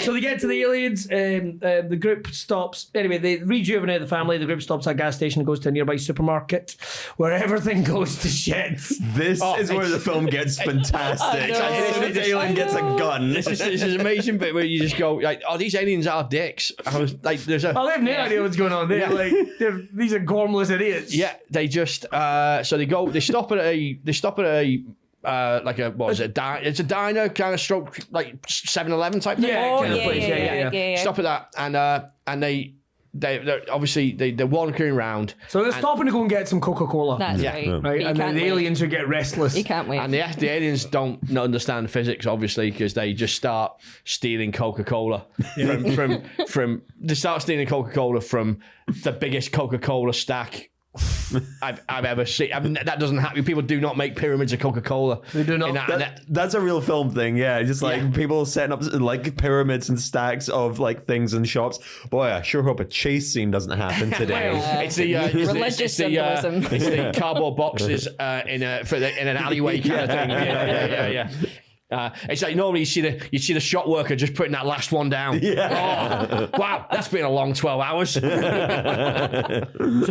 so they get to the aliens. The group stops. Anyway, they rejuvenate the family. The group stops at a gas station and goes to a nearby supermarket where everything goes to shit. This is where the film gets fantastic. As soon as the alien gets a gun. This is an amazing bit where you just go like, "Oh, these aliens are dicks." I was like, "There's a." Oh, they have no idea what's going on. These are gormless idiots. Yeah, they just so they stop at a like a what is it? It's a diner kind of stroke like 7-Eleven type thing. Yeah, kind of yeah, place. yeah. Stop at that and they're obviously they're wandering around. So they're stopping to go and get some Coca-Cola. That's Yeah. right. right, But you and then can't the wait. aliens would get restless. You can't wait. And the aliens don't understand physics, obviously, because they just start stealing Coca-Cola from they start stealing Coca-Cola from the biggest Coca-Cola stack I've ever seen. I mean, that doesn't happen. People do not make pyramids of Coca-Cola. They do not. That's a real film thing, yeah. Just like people setting up like pyramids and stacks of like things in shops. Boy, I sure hope a chase scene doesn't happen today. It's the religious symbolism. It's the cardboard boxes in an alleyway kind of thing. Yeah. It's like normally you see the shop worker just putting that last one down. Oh, wow, that's been a long 12 hours. So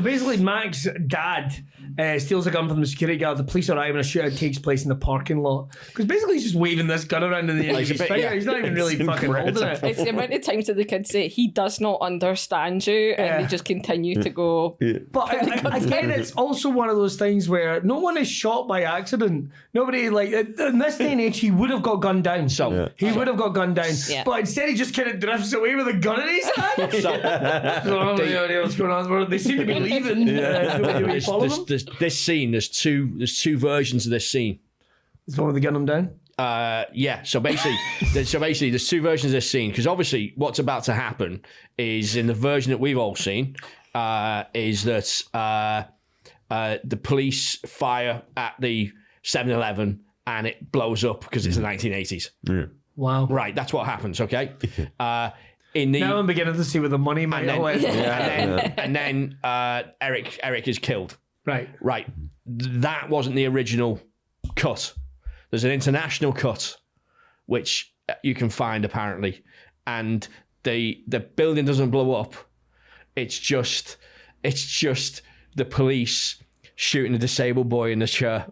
basically, Mac's dad steals a gun from the security guard. The police arrive and a shootout takes place in the parking lot. Because basically he's just waving this gun around in the air. He's not even really fucking holding it. It's the amount of times that the kids say, he does not understand you, and they just continue to go. But again, it's also one of those things where no one is shot by accident. Nobody, like, in this day and age, he would have got gunned down. He would have got gunned down. Yeah. But instead, he just kind of drifts away with a gun in his hand. So, I have no idea what's going on. They seem to be leaving. Do we follow them? This scene, there's two versions of this scene. Is the one with the gun him down? Yeah. So basically, there's two versions of this scene, because obviously what's about to happen is, in the version that we've all seen, is that the police fire at the 7-Eleven and it blows up because it's the 1980s. Yeah. Wow. Right. That's what happens. Okay. Now I'm beginning to see where the money might go. And then Eric is killed. Right. That wasn't the original cut. There's an international cut, which you can find apparently, and the building doesn't blow up. It's just the police shooting a disabled boy in the chair.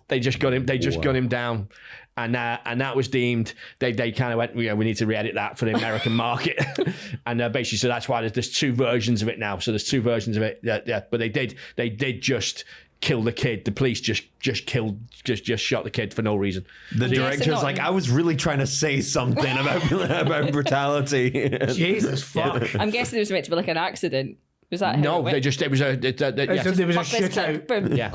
They just got him. They just got him down. And that was deemed. They kind of went, we need to re-edit that for the American market, and basically, so that's why there's two versions of it now. So there's two versions of it. Yeah. But they did just kill the kid. The police just shot the kid for no reason. The director's like, I was really trying to say something about brutality. Jesus fuck. I'm guessing it was meant to be like an accident. Was that no? There was a shootout. Yeah.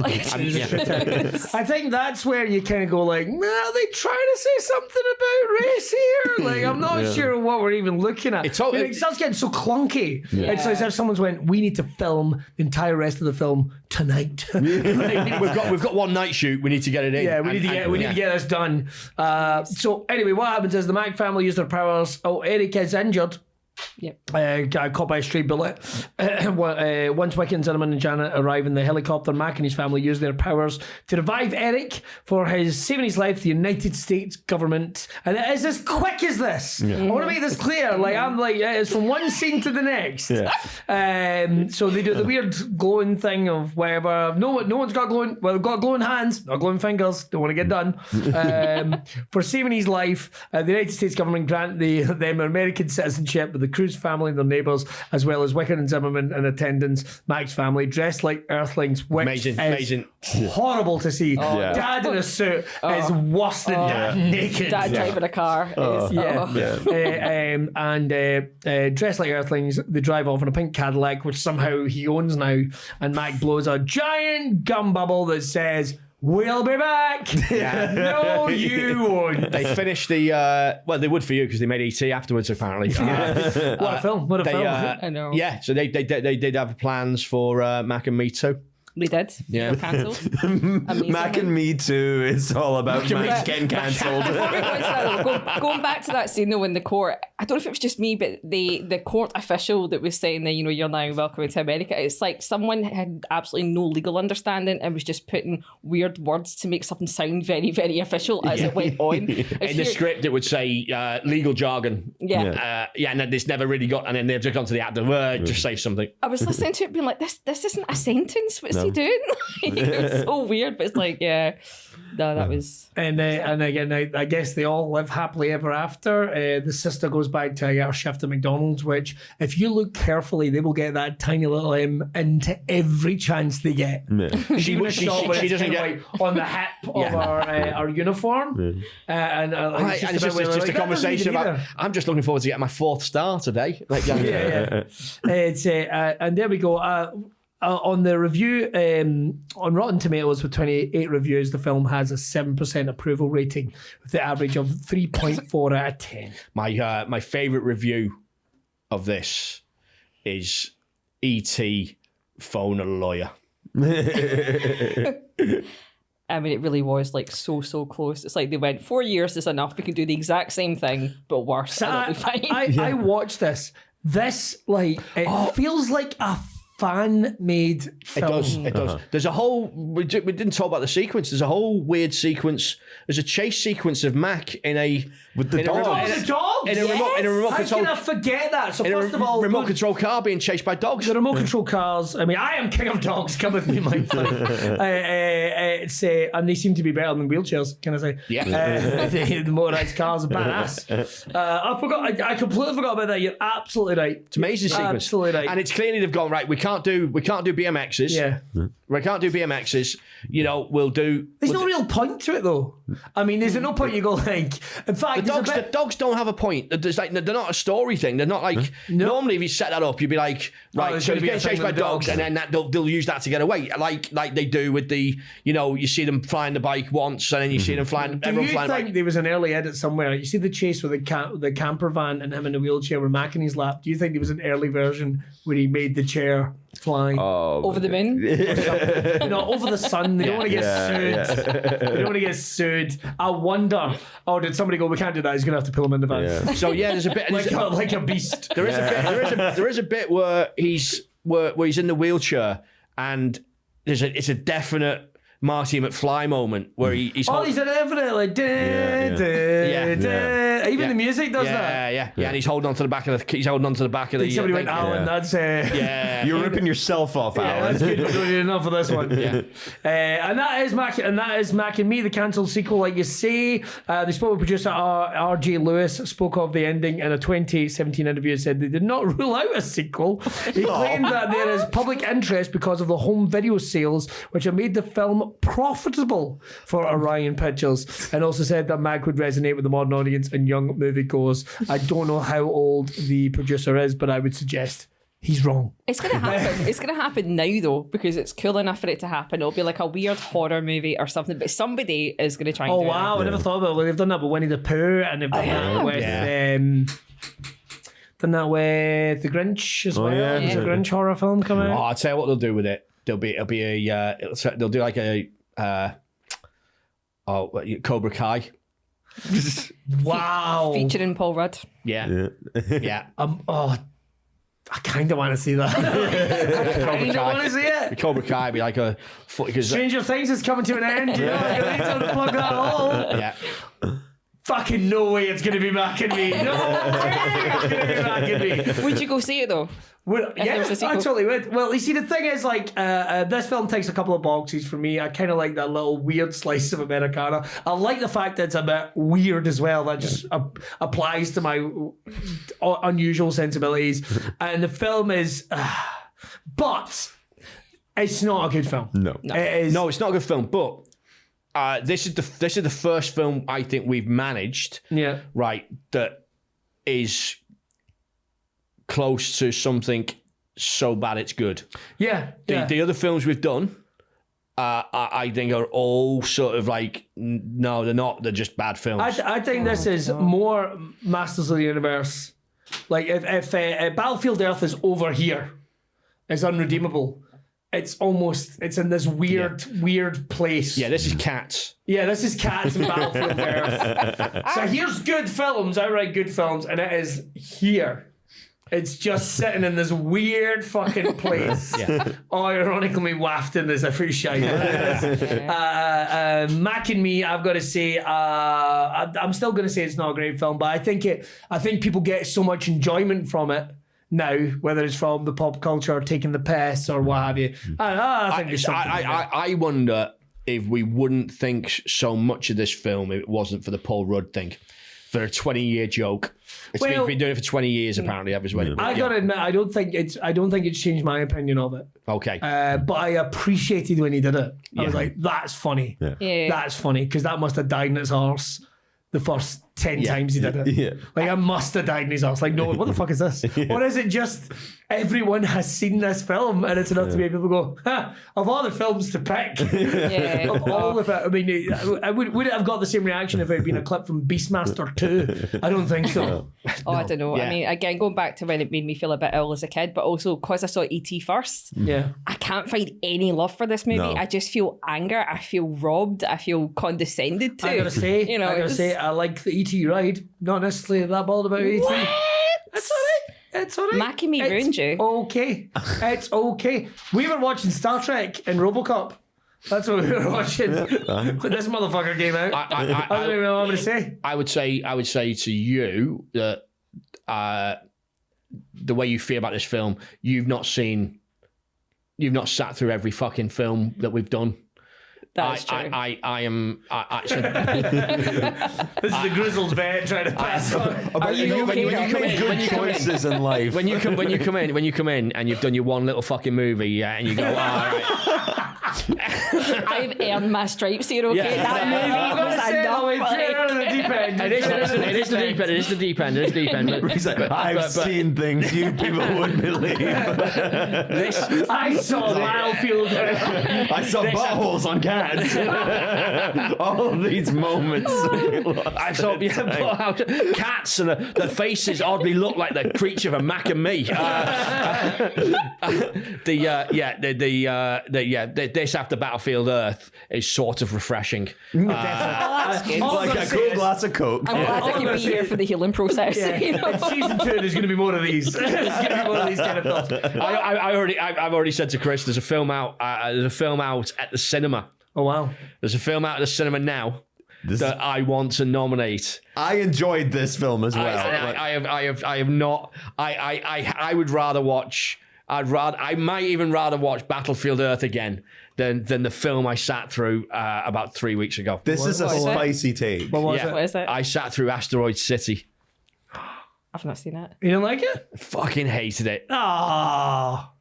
I think that's where you kind of go like, are they trying to say something about race here? Like, I'm not sure what we're even looking at. It starts getting so clunky. Yeah. It's as if someone's went, we need to film the entire rest of the film tonight. we've got one night shoot. We need to get it in. Yeah, we need to get this done. So anyway, what happens is the Mac family use their powers. Oh, Eric is injured. Yep. Caught by a stray bullet. Once Wicket and Zimmerman and Janet arrive in the helicopter, Mac and his family use their powers to revive Eric for his saving his life. The United States government, and it is as quick as this. I want to make this clear. Like, I'm like, it's from one scene to the next. Yeah. So they do the weird glowing thing of wherever no one's got glowing. Well, they've got glowing hands, not glowing fingers. Don't want to get done. For saving his life, the United States government grant them American citizenship with the Cruz family and their neighbours, as well as Wicker and Zimmerman in attendance. Mac's family dressed like earthlings, which is horrible to see. Dad in a suit is worse than Dad naked. Dad driving a car. And dressed like earthlings, they drive off in a pink Cadillac, which somehow he owns now, and Mac blows a giant gum bubble that says, "We'll be back." No, you won't. They finished the well, they would for you because they made E.T. afterwards apparently. What a film! What a film! I know. Yeah, so they did have plans for Mac and Me Too. We did. Yeah. Cancelled. Mac and Me Too. It's all about Mac getting cancelled. Going back to that scene though in the court, I don't know if it was just me, but the court official that was saying that, you're now welcome to America, it's like someone had absolutely no legal understanding and was just putting weird words to make something sound very, very official as it went on. In the script it would say legal jargon. Yeah. And then this never really got, and then they've just gone to the actor, just say something. I was listening to it being like, this isn't a sentence. What's he doing? It was so weird, but it's like, no, that was. And again, I guess they all live happily ever after. The sister goes back to her shift at McDonald's, which, if you look carefully, they will get that tiny little M into every chance they get. Yeah. She doesn't get like on the hip of our uniform. And it's just a conversation about. I'm just looking forward to getting my 4th star today. It's and there we go. On the review, on Rotten Tomatoes with 28 reviews, the film has a 7% approval rating with the average of 3.4 out of 10. My favourite review of this is E.T. phone a lawyer. I mean, it really was like so close. It's like they went, 4 years is enough. We can do the exact same thing, but worse. So I watched this. This, like, it feels like a fan-made film. It does. There's a whole. We didn't talk about the sequence. There's a whole weird sequence. There's a chase sequence of Mac with the dogs. In a remote How control. can I forget that? So first of all, remote control car being chased by dogs. the remote control cars. I mean, I am king of dogs. Come with me, Mike. And they seem to be better than wheelchairs. Can I say? Yeah. The motorized cars are badass. I forgot. I completely forgot about that. You're absolutely right. It's amazing sequence. Absolutely right. And it's clearly they've gone right. We can't do BMXs. Yeah. We can't do BMXs. You know, we'll do. There's no real point to it, though. I mean, there's no point you go like. In fact, The dogs don't have a point. There's like they're not a story thing. They're not like normally if you set that up, you'd be like, right, so he's getting chased by dogs, and then they'll use that to get away, like they do with the you see them flying the bike once, and then you see them flying. Do you think there was an early edit somewhere? You see the chase with the camper van and him in the wheelchair with Mac in his lap. Do you think there was an early version where he made the chair fly over the moon? Over the sun? They don't want to get sued. They don't want to get sued. I wonder. Oh, did somebody go? We can't do that. He's gonna have to pull him in the van. Yeah. So yeah, there's a bit like a beast. There is a bit where he's in the wheelchair, and it's a definite Marty McFly moment where he's he's an infinite like even the music does that. Yeah, and he's holding on to the back of the Somebody went, Alan, that's You're ripping yourself off, Alan. That's good. We don't need enough of this one. And that is Mac and Me, the cancelled sequel, like you say. They spoke with producer R.J. Lewis, spoke of the ending in a 2017 interview and said they did not rule out a sequel. He claimed that there is public interest because of the home video sales, which have made the film profitable for Orion Pictures, and also said that Mac would resonate with the modern audience and young moviegoers. I don't know how old the producer is, but I would suggest he's wrong. It's going to happen. It's going to happen now, though, because it's cool enough for it to happen. It'll be like a weird horror movie or something, but somebody is going to try and do it. Oh, wow. I never thought about it. They've done that with Winnie the Pooh, and they've done that with... Done that with The Grinch as well. Yeah. There's a Grinch horror film coming out. Oh, I'll tell you what they'll do with it. They'll do like a Cobra Kai. Wow. Featuring Paul Rudd. Yeah. I kind of want to see that. I kind of want to see it. Cobra Kai would be like a... Stranger Things is coming to an end. You know, I need to plug that hole. Yeah. Fucking no way it's going to be Mac and Me. No way it's going to be Mac and Me. Would you go see it, though? Well, yeah, I totally would. Well, you see, the thing is, like, this film takes a couple of boxes for me. I kind of like that little weird slice of Americana. I like the fact that it's a bit weird as well. That just applies to my unusual sensibilities. And the film is... but it's not a good film. No. It is, No, it's not a good film, but... this is the first film I think we've managed, right, that is close to something so bad it's good. The other films we've done, I think are all sort of like, no, they're not. They're just bad films. I think this is more Masters of the Universe. Like if Battlefield Earth is over here, it's unredeemable. It's in this weird place. Yeah, this is Cats. Yeah, this is Cats and Battlefield Earth. So here's good films, outright good films, and it is here. It's just sitting in this weird fucking place. Ironically wafting this every shite. Mac and Me, I've got to say, I'm still going to say it's not a great film, but I think people get so much enjoyment from it now, whether it's from the pop culture or taking the piss or what have you. I think there's something. I wonder if we wouldn't think so much of this film if it wasn't for the Paul Rudd thing. For a 20-year joke. He's been doing it for 20 years, apparently. That was when. I gotta admit, I don't think it's changed my opinion of it. Okay. But I appreciated when he did it. I was like, that's funny. That's funny, because that must have died in his arse the first 10 times he did it. Like, I must have died in his arse. Like, no, what the fuck is this? Or is it just everyone has seen this film and it's enough to make people go, of all the films to pick, of all of it, I mean, would it have got the same reaction if it had been a clip from Beastmaster 2? I don't think so. I don't know. I mean, again, going back to when it made me feel a bit ill as a kid, but also because I saw E.T. first, I can't find any love for this movie. No. I just feel anger. I feel robbed. I feel condescended to. I gotta say, I like the E.T. ride. Not necessarily that bothered about E.T. What? That's all right. It's all right. Mackie me ruined you. Okay. It's okay. We were watching Star Trek and RoboCop. That's what we were watching. When this motherfucker came out. I don't even know what I'm going to say. I would say to you that the way you feel about this film, you've not sat through every fucking film that we've done. That's true. I This is the grizzled vet trying to pass on. Are you okay? Good choices in life. when you come in and you've done your one little fucking movie, and you go, all right. I've earned my stripes here, okay? Yeah. That movie was enough. It is the deep end. He's like, I've seen things you people wouldn't believe. I saw Battlefield. I saw buttholes on cats. All of these moments. I saw cats and the faces oddly look like the creature of a Mac and me. This after Battlefield Earth is sort of refreshing. It's like a cool glass of Coke. I'm glad I could be here for the healing process. You know? In season 2, there's going to be more of these. There's going to be more of these kind of films. I've already said to Chris, there's a film out. There's a film out at the cinema. Oh wow! There's a film out at the cinema now that I want to nominate. I enjoyed this film as well. I have not. I would rather watch. I might even rather watch Battlefield Earth again than the film I sat through about 3 weeks ago. This is a spicy take. What was it? What is it? I sat through Asteroid City. I've not seen it. You don't like it? Fucking hated it. Ah.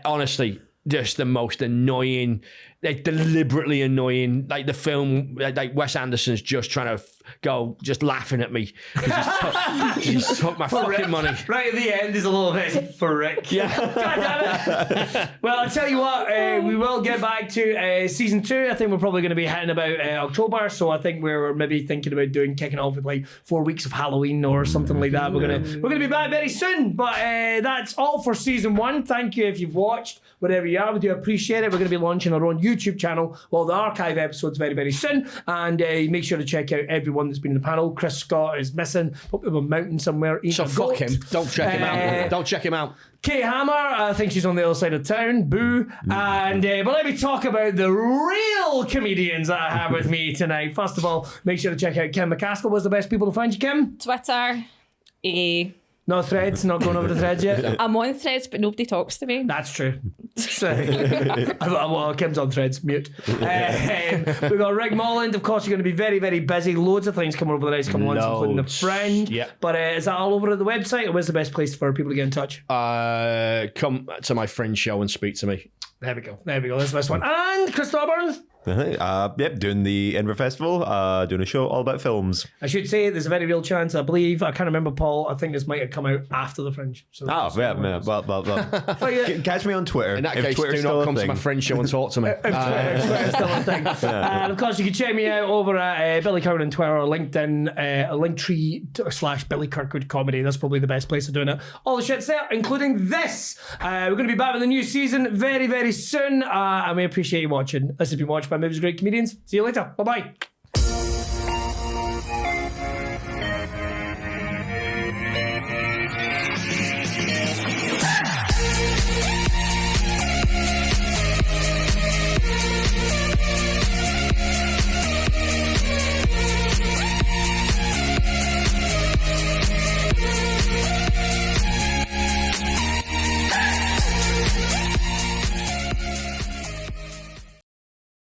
Honestly, just the most annoying, like deliberately annoying. Like the film, like Wes Anderson's just trying to go, just laughing at me because he's took my fucking money. Right at the end is a little bit for Rick. Yeah. God damn it. Well, I'll tell you what, we will get back to season 2. I think we're probably going to be hitting about October, so I think we're maybe thinking about kicking off with like 4 weeks of Halloween or something like that. We're gonna be back very soon. But that's all for season 1. Thank you if you've watched. Whatever you are, we do appreciate it. We're going to be launching our own YouTube channel, well, the archive episodes very, very soon. And make sure to check out everyone that's been in the panel. Chris Scott is missing, up on a mountain somewhere. So fuck him. Don't check him out. Don't check him out. Kate Hammer, I think she's on the other side of town. Boo. And but let me talk about the real comedians that I have with me tonight. First of all, make sure to check out Kim Mckaskill. What's the best people to find you, Kim? Twitter. No Threads, not going over the Threads yet. I'm on Threads, but nobody talks to me. That's true. Well, Kim's on Threads, mute. We've got Rick Molland. Of course, you're going to be very, very busy. Loads of things coming over the next couple months, including The Friend. Yeah. But is that all over at the website, or where's the best place for people to get in touch? Come to my Friend show and speak to me. There we go. That's the best one. And Chris Thorburn. Yep, doing the Edinburgh Festival, doing a show all about films. I should say there's a very real chance, I believe, I can't remember, Paul, I think this might have come out after The Fringe. So Well. Catch me on Twitter. In that case, do not come to my Friend show and talk to me. Twitter's still a thing. And of course, you can check me out over at Billy Cowan on Twitter or LinkedIn, Linktree/Billy Kirkwood Comedy. That's probably the best place of doing it. All the shit's there, including this. We're going to be back with a new season very, very soon. And we appreciate you watching. This has been Watched by Movies Great Comedians. See you later. Bye-bye.